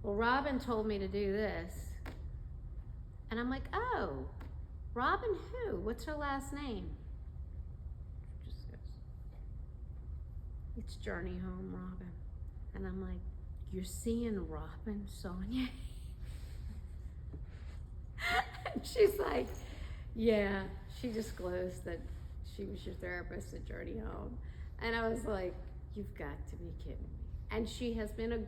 well, Robin told me to do this. And I'm like, oh, Robin who? What's her last name? Just goes, it's Journey Home, Robin. And I'm like, you're seeing Robin, Sonia? And she's like, yeah, she disclosed that she was your therapist at Journey Home. And I was like, you've got to be kidding me. And she has been a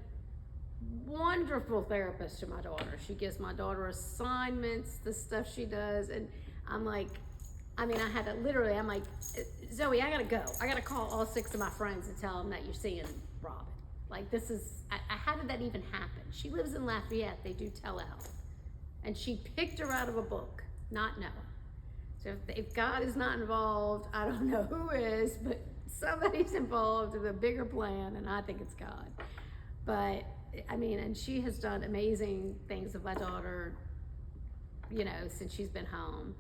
wonderful therapist to my daughter. She gives my daughter assignments, the stuff she does. And I'm like, I'm like, Zoe, I gotta go. I gotta call all 6 of my friends and tell them that you're seeing Robin. Like, this is, how did that even happen? She lives in Lafayette, they do telehealth. And she picked her out of a book, not knowing. So if God is not involved, I don't know who is, but somebody's involved with a bigger plan, and I think it's God. But, and she has done amazing things with my daughter, since she's been home.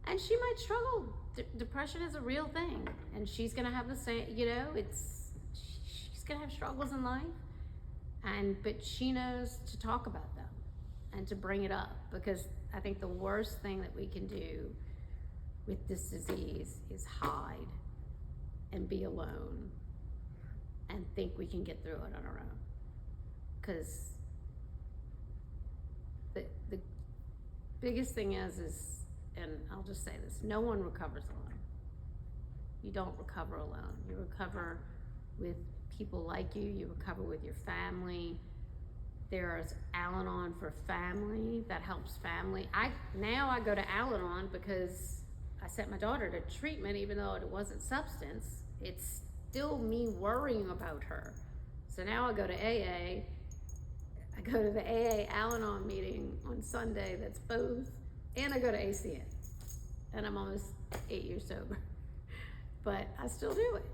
And she might struggle. Depression is a real thing, and she's gonna have the same, she's gonna have struggles in life, but she knows to talk about them and to bring it up, because I think the worst thing that we can do with this disease is hide and be alone and think we can get through it on our own. Because the biggest thing is and I'll just say this, no one recovers alone. You don't recover alone. You recover with people like you recover with your family. There's Al-Anon for family, that helps family. Now I go to Al-Anon because I sent my daughter to treatment, even though it wasn't substance. It's still me worrying about her. So now I go to AA. I go to the AA Al-Anon meeting on Sunday, that's both, and I go to ACN. And I'm almost 8 years sober. But I still do it.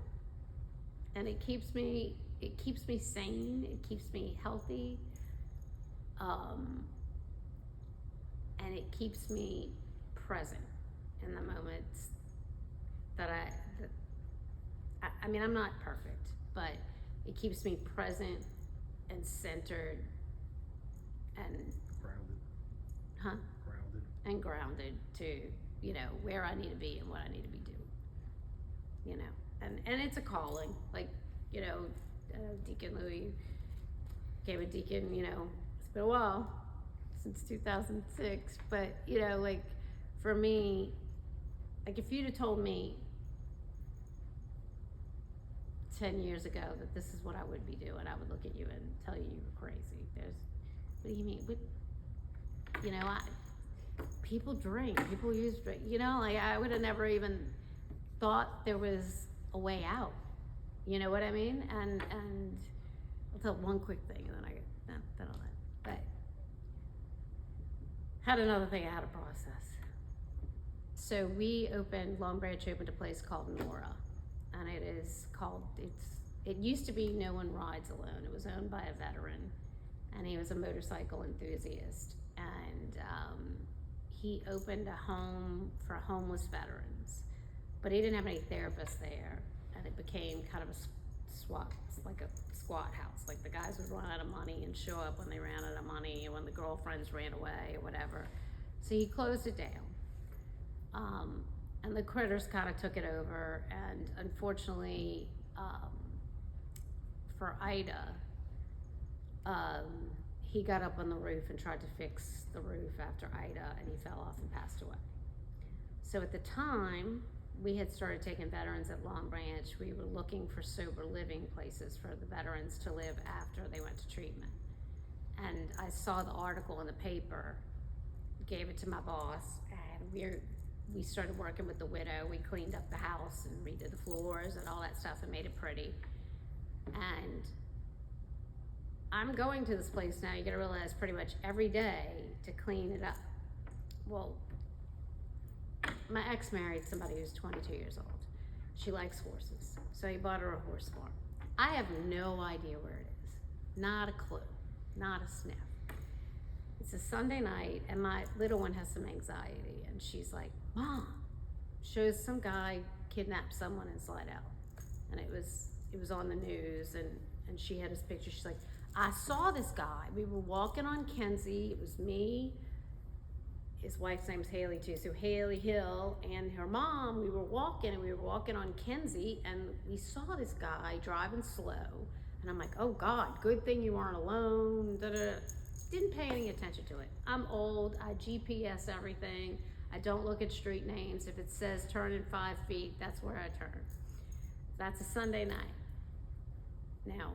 And it keeps me sane, it keeps me healthy. And it keeps me present in the moments that I mean, I'm not perfect, but it keeps me present and centered and grounded to, you know, where I need to be and what I need to be doing, you know, and it's a calling, like, you know, Deacon Louis became a deacon, you know, it's been a while, since 2006, but, you know, like, for me, like, if you'd have told me 10 years ago that this is what I would be doing, I would look at you and tell you you were crazy. What do you mean? You know, people drink, people use drink, you know, like, I would have never even thought there was a way out, you know what I mean? And I'll tell one quick thing, and then then I'll end. But had another thing I had to process. So Long Branch opened a place called Nora, and it used to be No One Rides Alone. It was owned by a veteran, and he was a motorcycle enthusiast, and he opened a home for homeless veterans, but he didn't have any therapists there, and it became kind of like a squat house. Like, the guys would run out of money and show up when they ran out of money, and when the girlfriends ran away or whatever. So he closed it down. And the critters kind of took it over, and unfortunately, for Ida, he got up on the roof and tried to fix the roof after Ida, and he fell off and passed away. So at the time, we had started taking veterans at Long Branch. We were looking for sober living places for the veterans to live after they went to treatment. And I saw the article in the paper, gave it to my boss, and we started working with the widow. We cleaned up the house and redid the floors and all that stuff and made it pretty. And I'm going to this place now, you gotta realize, pretty much every day to clean it up. Well, my ex married somebody who's 22 years old. She likes horses, so he bought her a horse farm. I have no idea where it is. Not a clue, not a sniff. It's a Sunday night, and my little one has some anxiety, and she's like, Mom, shows some guy kidnapped someone in Slidell. And it was on the news, and she had his picture. She's like, I saw this guy. We were walking on Kenzie. It was me. His wife's name's Haley too. So Haley Hill and her mom, we were walking on Kenzie, and we saw this guy driving slow. And I'm like, oh God, good thing you aren't alone. Da-da. Didn't pay any attention to it. I'm old, I GPS everything. I don't look at street names. If it says turn in 5 feet, that's where I turn. That's a Sunday night. Now,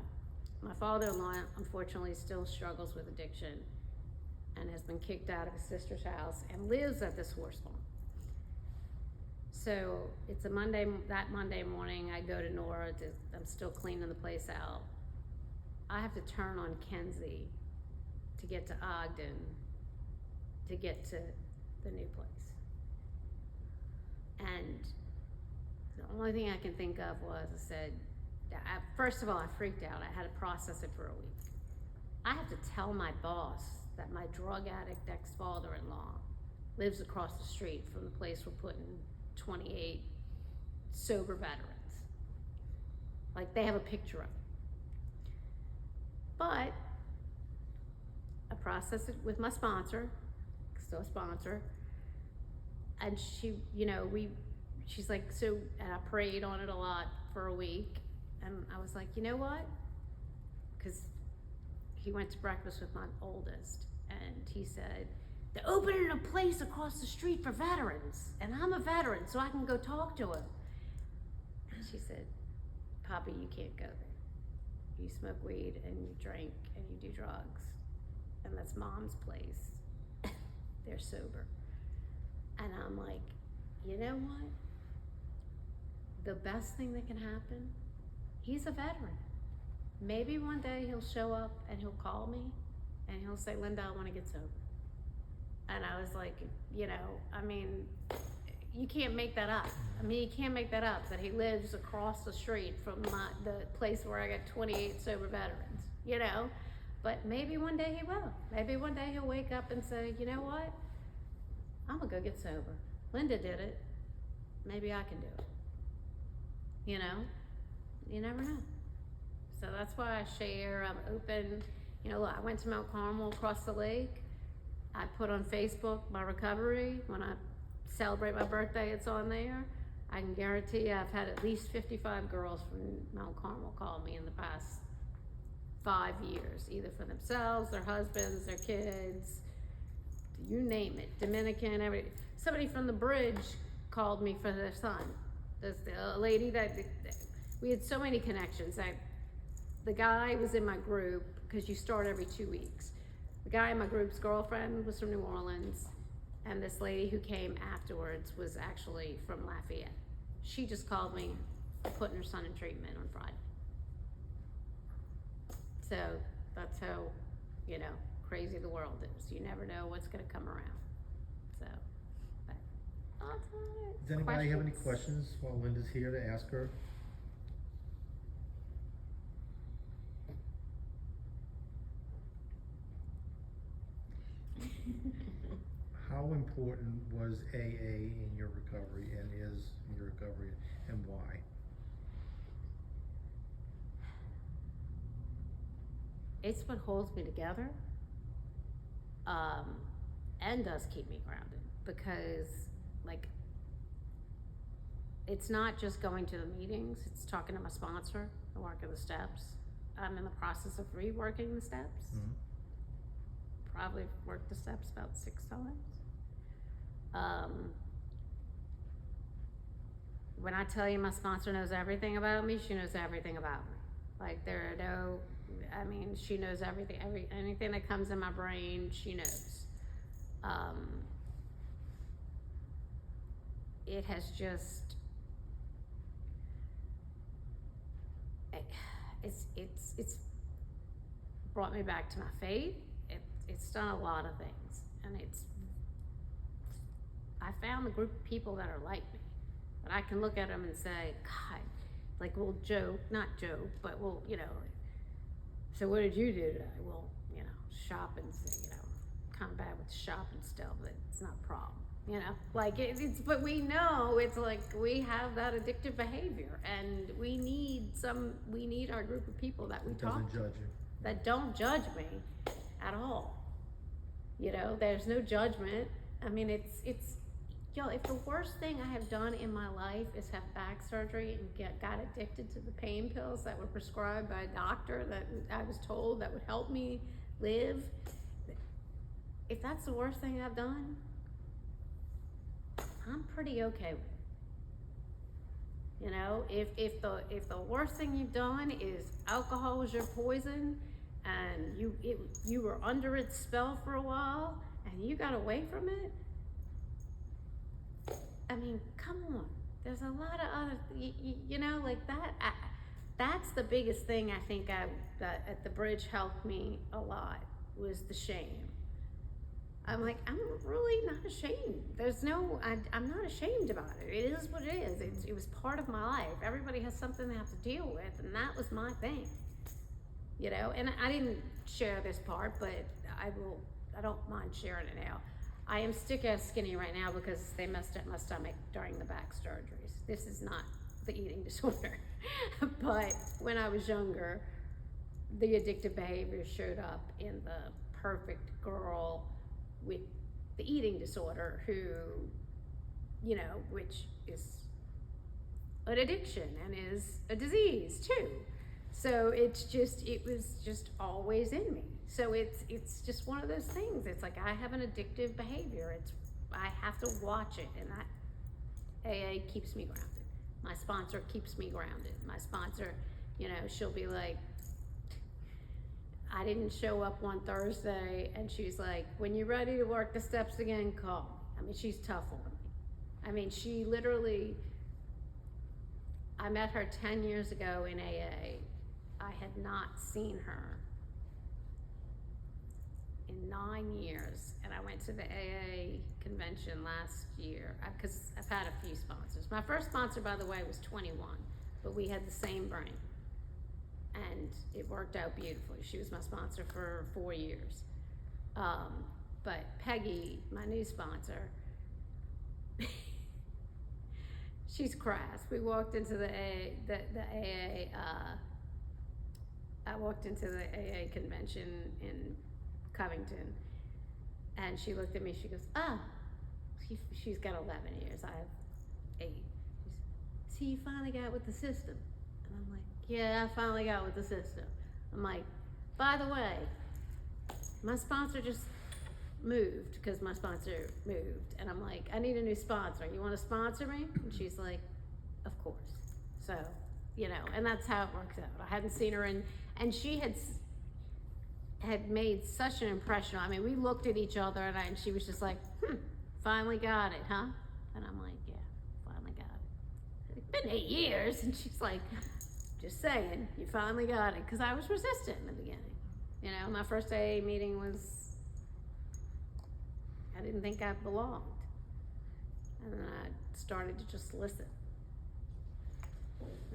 my father-in-law, unfortunately, still struggles with addiction and has been kicked out of his sister's house and lives at this horse farm. So it's that Monday morning, I go to Nora, I'm still cleaning the place out. I have to turn on Kenzie to get to Ogden, to get to the new place. And the only thing I can think of was, I said, first of all, I freaked out. I had to process it for a week. I have to tell my boss that my drug addict ex-father-in-law lives across the street from the place we're putting 28 sober veterans. Like, they have a picture of it. But I processed it with my sponsor, still a sponsor, and she, she's like, so, and I prayed on it a lot for a week, and I was like, you know what? Because he went to breakfast with my oldest, and he said, they're opening a place across the street for veterans, and I'm a veteran, so I can go talk to him. And she said, Poppy, you can't go there. You smoke weed and you drink and you do drugs, and that's Mom's place. They're sober. And I'm like, you know what? The best thing that can happen, he's a veteran. Maybe one day he'll show up and he'll call me and he'll say, Linda, I want to get sober. And I was like, you know, I mean, you can't make that up. I mean, you can't make that up, that he lives across the street from the place where I got 28 sober veterans, you know? But maybe one day he will. Maybe one day he'll wake up and say, you know what? I'm gonna go get sober. Linda did it. Maybe I can do it. You know? You never know. So that's why I share, I'm open. You know, look, I went to Mount Carmel across the lake. I put on Facebook my recovery. When I celebrate my birthday, it's on there. I can guarantee I've had at least 55 girls from Mount Carmel call me in the past 5 years, either for themselves, their husbands, their kids, you name it, Dominican, somebody from the bridge called me for their son. There's a lady that, we had so many connections. The guy was in my group, because you start every 2 weeks. The guy in my group's girlfriend was from New Orleans, and this lady who came afterwards was actually from Lafayette. She just called me putting her son in treatment on Friday. So that's how, you know, crazy the world is. You never know what's gonna come around. So, but, Does anybody have any questions while Linda's here to ask her? How important was AA in your recovery and is in your recovery, and why? It's what holds me together, and does keep me grounded, because, like, it's not just going to the meetings, it's talking to my sponsor, I work the steps. I'm in the process of reworking the steps. Mhm. Probably worked the steps about 6 times. When I tell you my sponsor knows everything about me, she knows everything about me. Like, there are no, I mean, she knows everything, anything that comes in my brain, she knows. It has just, it's brought me back to my faith. It's done a lot of things, and I found a group of people that are like me, that I can look at them and say, God, like, we'll joke, not joke, but we'll, you know, so what did you do today? Well, you know, shopping, you know, kind of bad with shopping still, but it's not a problem, you know? Like, it's, but we know it's like, we have that addictive behavior, and we need our group of people that we It talk doesn't to, judge you. that don't judge me at all. You know, there's no judgment. I mean, it's, yo, if the worst thing I have done in my life is have back surgery and got addicted to the pain pills that were prescribed by a doctor that I was told that would help me live, if that's the worst thing I've done, I'm pretty okay with it. You know, if the worst thing you've done is alcohol was your poison, and you were under its spell for a while, and you got away from it, I mean, come on. There's a lot of other, you know, like that. That's the biggest thing I think that at the bridge helped me a lot, was the shame. I'm like, I'm really not ashamed. I'm not ashamed about it. It is what it is. It was part of my life. Everybody has something they have to deal with, and that was my thing. You know, and I didn't share this part, but I don't mind sharing it now. I am stick-ass skinny right now because they messed up my stomach during the back surgeries. This is not the eating disorder. But when I was younger, the addictive behavior showed up in the perfect girl with the eating disorder who, you know, which is an addiction and is a disease too. So it was just always in me. So it's just one of those things. It's like I have an addictive behavior. I have to watch it, and AA keeps me grounded. My sponsor keeps me grounded. My sponsor, you know, she'll be like, I didn't show up one Thursday, and she's like, when you're ready to work the steps again, call me. I mean, she's tough on me. I mean, she literally, I met her 10 years ago in AA. I had not seen her in 9 years, and I went to the AA convention last year, because I've had a few sponsors. My first sponsor, by the way, was 21, but we had the same brain, and it worked out beautifully. She was my sponsor for 4 years. But Peggy, my new sponsor, she's crass. We walked into the AA, I walked into the AA convention in Covington, and she looked at me, she goes, she's got 11 years, I have 8. She said, see, you finally got with the system. And I'm like, yeah, I finally got with the system. I'm like, by the way, my sponsor just moved, because my sponsor moved, and I'm like, I need a new sponsor. You want to sponsor me? And she's like, of course. So, you know, and that's how it works out. I hadn't seen her and she had made such an impression. I mean, we looked at each other, and she was just like, finally got it, huh? And I'm like, yeah, finally got it. It's been 8 years, and she's like, just saying, you finally got it, because I was resistant in the beginning. You know, my first AA meeting was, I didn't think I belonged. And then I started to just listen.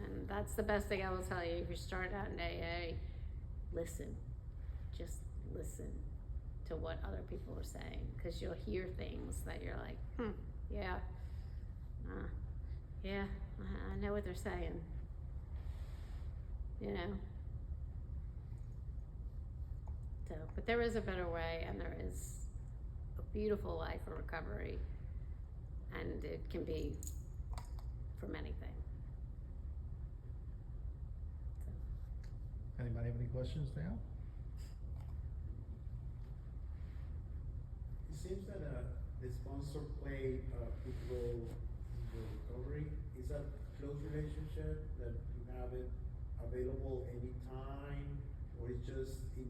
And that's the best thing I will tell you. If you start out in AA, listen. Just listen to what other people are saying, because you'll hear things that you're like, yeah, yeah, I know what they're saying. You know? So, but there is a better way, and there is a beautiful life of recovery, and it can be from anything. So. Anybody have any questions now? It seems that the sponsor played a big role in your recovery. Is that a close relationship that you have it available anytime, or it's just you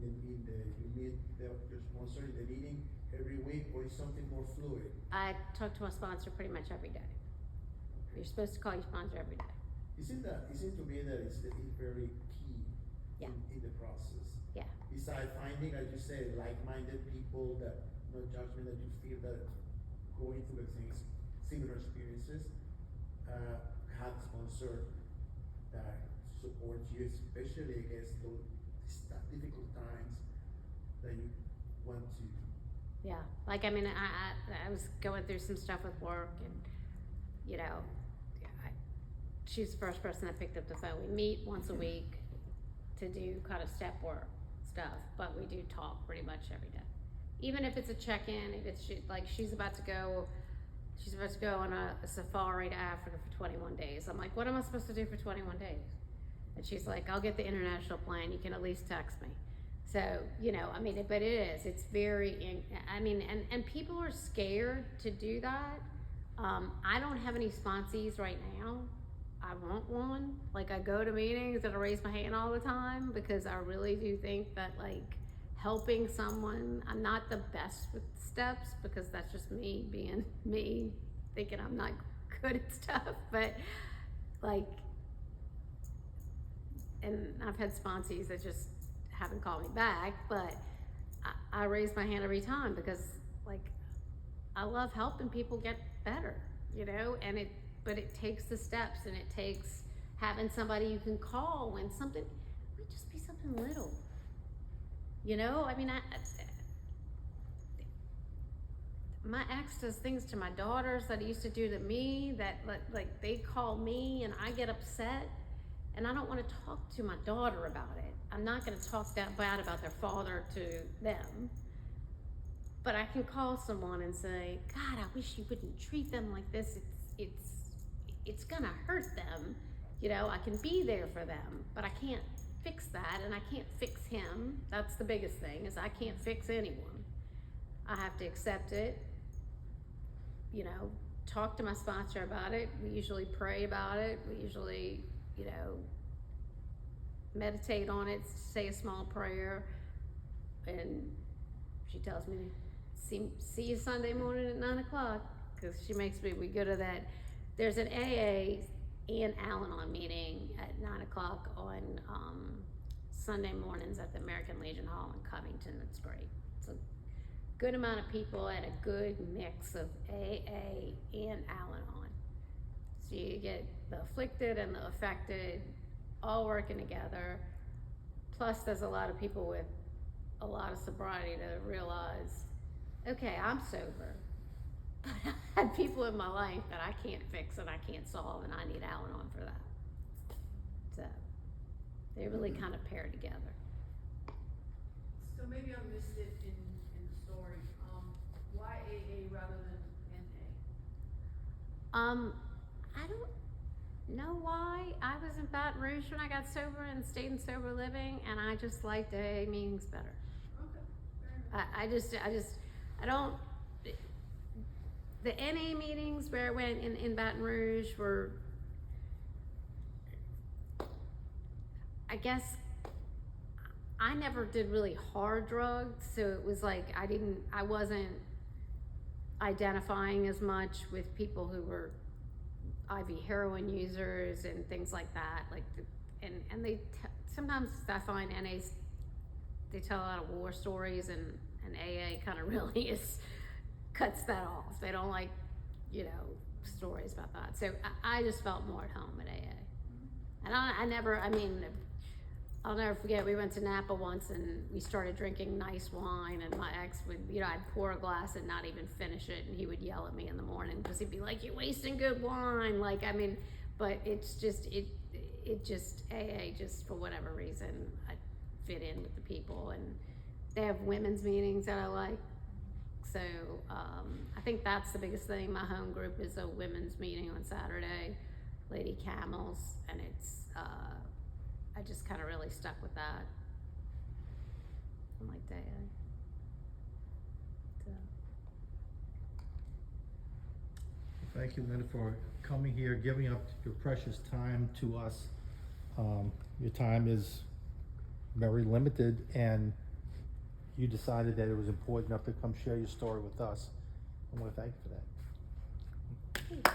meet your sponsor in the meeting every week, or is something more fluid? I talk to my sponsor pretty much every day. You're supposed to call your sponsor every day. It seems to me that it's very key in the process. Yeah. Besides finding, as you say, like-minded people that no judgment, that you feel that going through the things, similar experiences, have sponsor that supports you, especially against those difficult times that you want to. Yeah, like, I mean, I was going through some stuff with work, and, you know, she's the first person that picked up the phone. We meet once a week to do kind of step work stuff, but we do talk pretty much every day. Even if it's a check-in, if it's like she's about to go on a safari to Africa for 21 days. I'm like, what am I supposed to do for 21 days? And she's like, I'll get the international plan. You can at least text me. So, you know, I mean, but it's very, I mean, and people are scared to do that. I don't have any sponsees right now. I want one. Like, I go to meetings and I raise my hand all the time, because I really do think that, like, helping someone, I'm not the best with steps, because that's just me being me, thinking I'm not good at stuff, but, like, and I've had sponsees that just haven't called me back, but I raise my hand every time, because, like, I love helping people get better, you know, but it takes the steps, and it takes having somebody you can call when something, it might just be something little, you know. I mean, my ex does things to my daughters that he used to do to me, that, like, they call me and I get upset, and I don't want to talk to my daughter about it. I'm not going to talk that bad about their father to them, but I can call someone and say, God, I wish you wouldn't treat them like this. It's gonna hurt them. You know, I can be there for them, but I can't fix that, and I can't fix him. That's the biggest thing, is I can't fix anyone. I have to accept it, you know, talk to my sponsor about it. We usually pray about it. We usually, you know, meditate on it, say a small prayer, and she tells me to see you Sunday morning at 9 o'clock, because she makes me, we go to that, there's an AA and Al-Anon meeting at 9 o'clock on Sunday mornings at the American Legion Hall in Covington. It's great. It's a good amount of people and a good mix of AA and Al-Anon. So you get the afflicted and the affected all working together. Plus there's a lot of people with a lot of sobriety to realize, okay, I'm sober, but I had people in my life that I can't fix and I can't solve, and I need Al-Anon for that. So they really kind of pair together. So maybe I missed it in the story. Why AA rather than NA? I don't know why. I was in Baton Rouge when I got sober and stayed in sober living, and I just liked AA meetings better. Okay, fair enough. I don't, the NA meetings where I went in Baton Rouge were, I guess, I never did really hard drugs, so it was like, I wasn't identifying as much with people who were IV heroin users and things like that, like, and they, sometimes I find NAs, they tell a lot of war stories, and AA kind of really cuts that off. They don't like, you know, stories about that. So I just felt more at home at AA. And I'll never forget, we went to Napa once and we started drinking nice wine, and my ex would, you know, I'd pour a glass and not even finish it, and he would yell at me in the morning because he'd be like, "You're wasting good wine." Like, I mean, but it's just, it just, AA, just for whatever reason, I fit in with the people, and they have women's meetings that I like. So, I think that's the biggest thing. My home group is a women's meeting on Saturday, Lady Camels, and it's, I just kind of really stuck with that. I like AA. So. Thank you, Linda, for coming here, giving up your precious time to us. Your time is very limited, and you decided that it was important enough to come share your story with us. I want to thank you for that.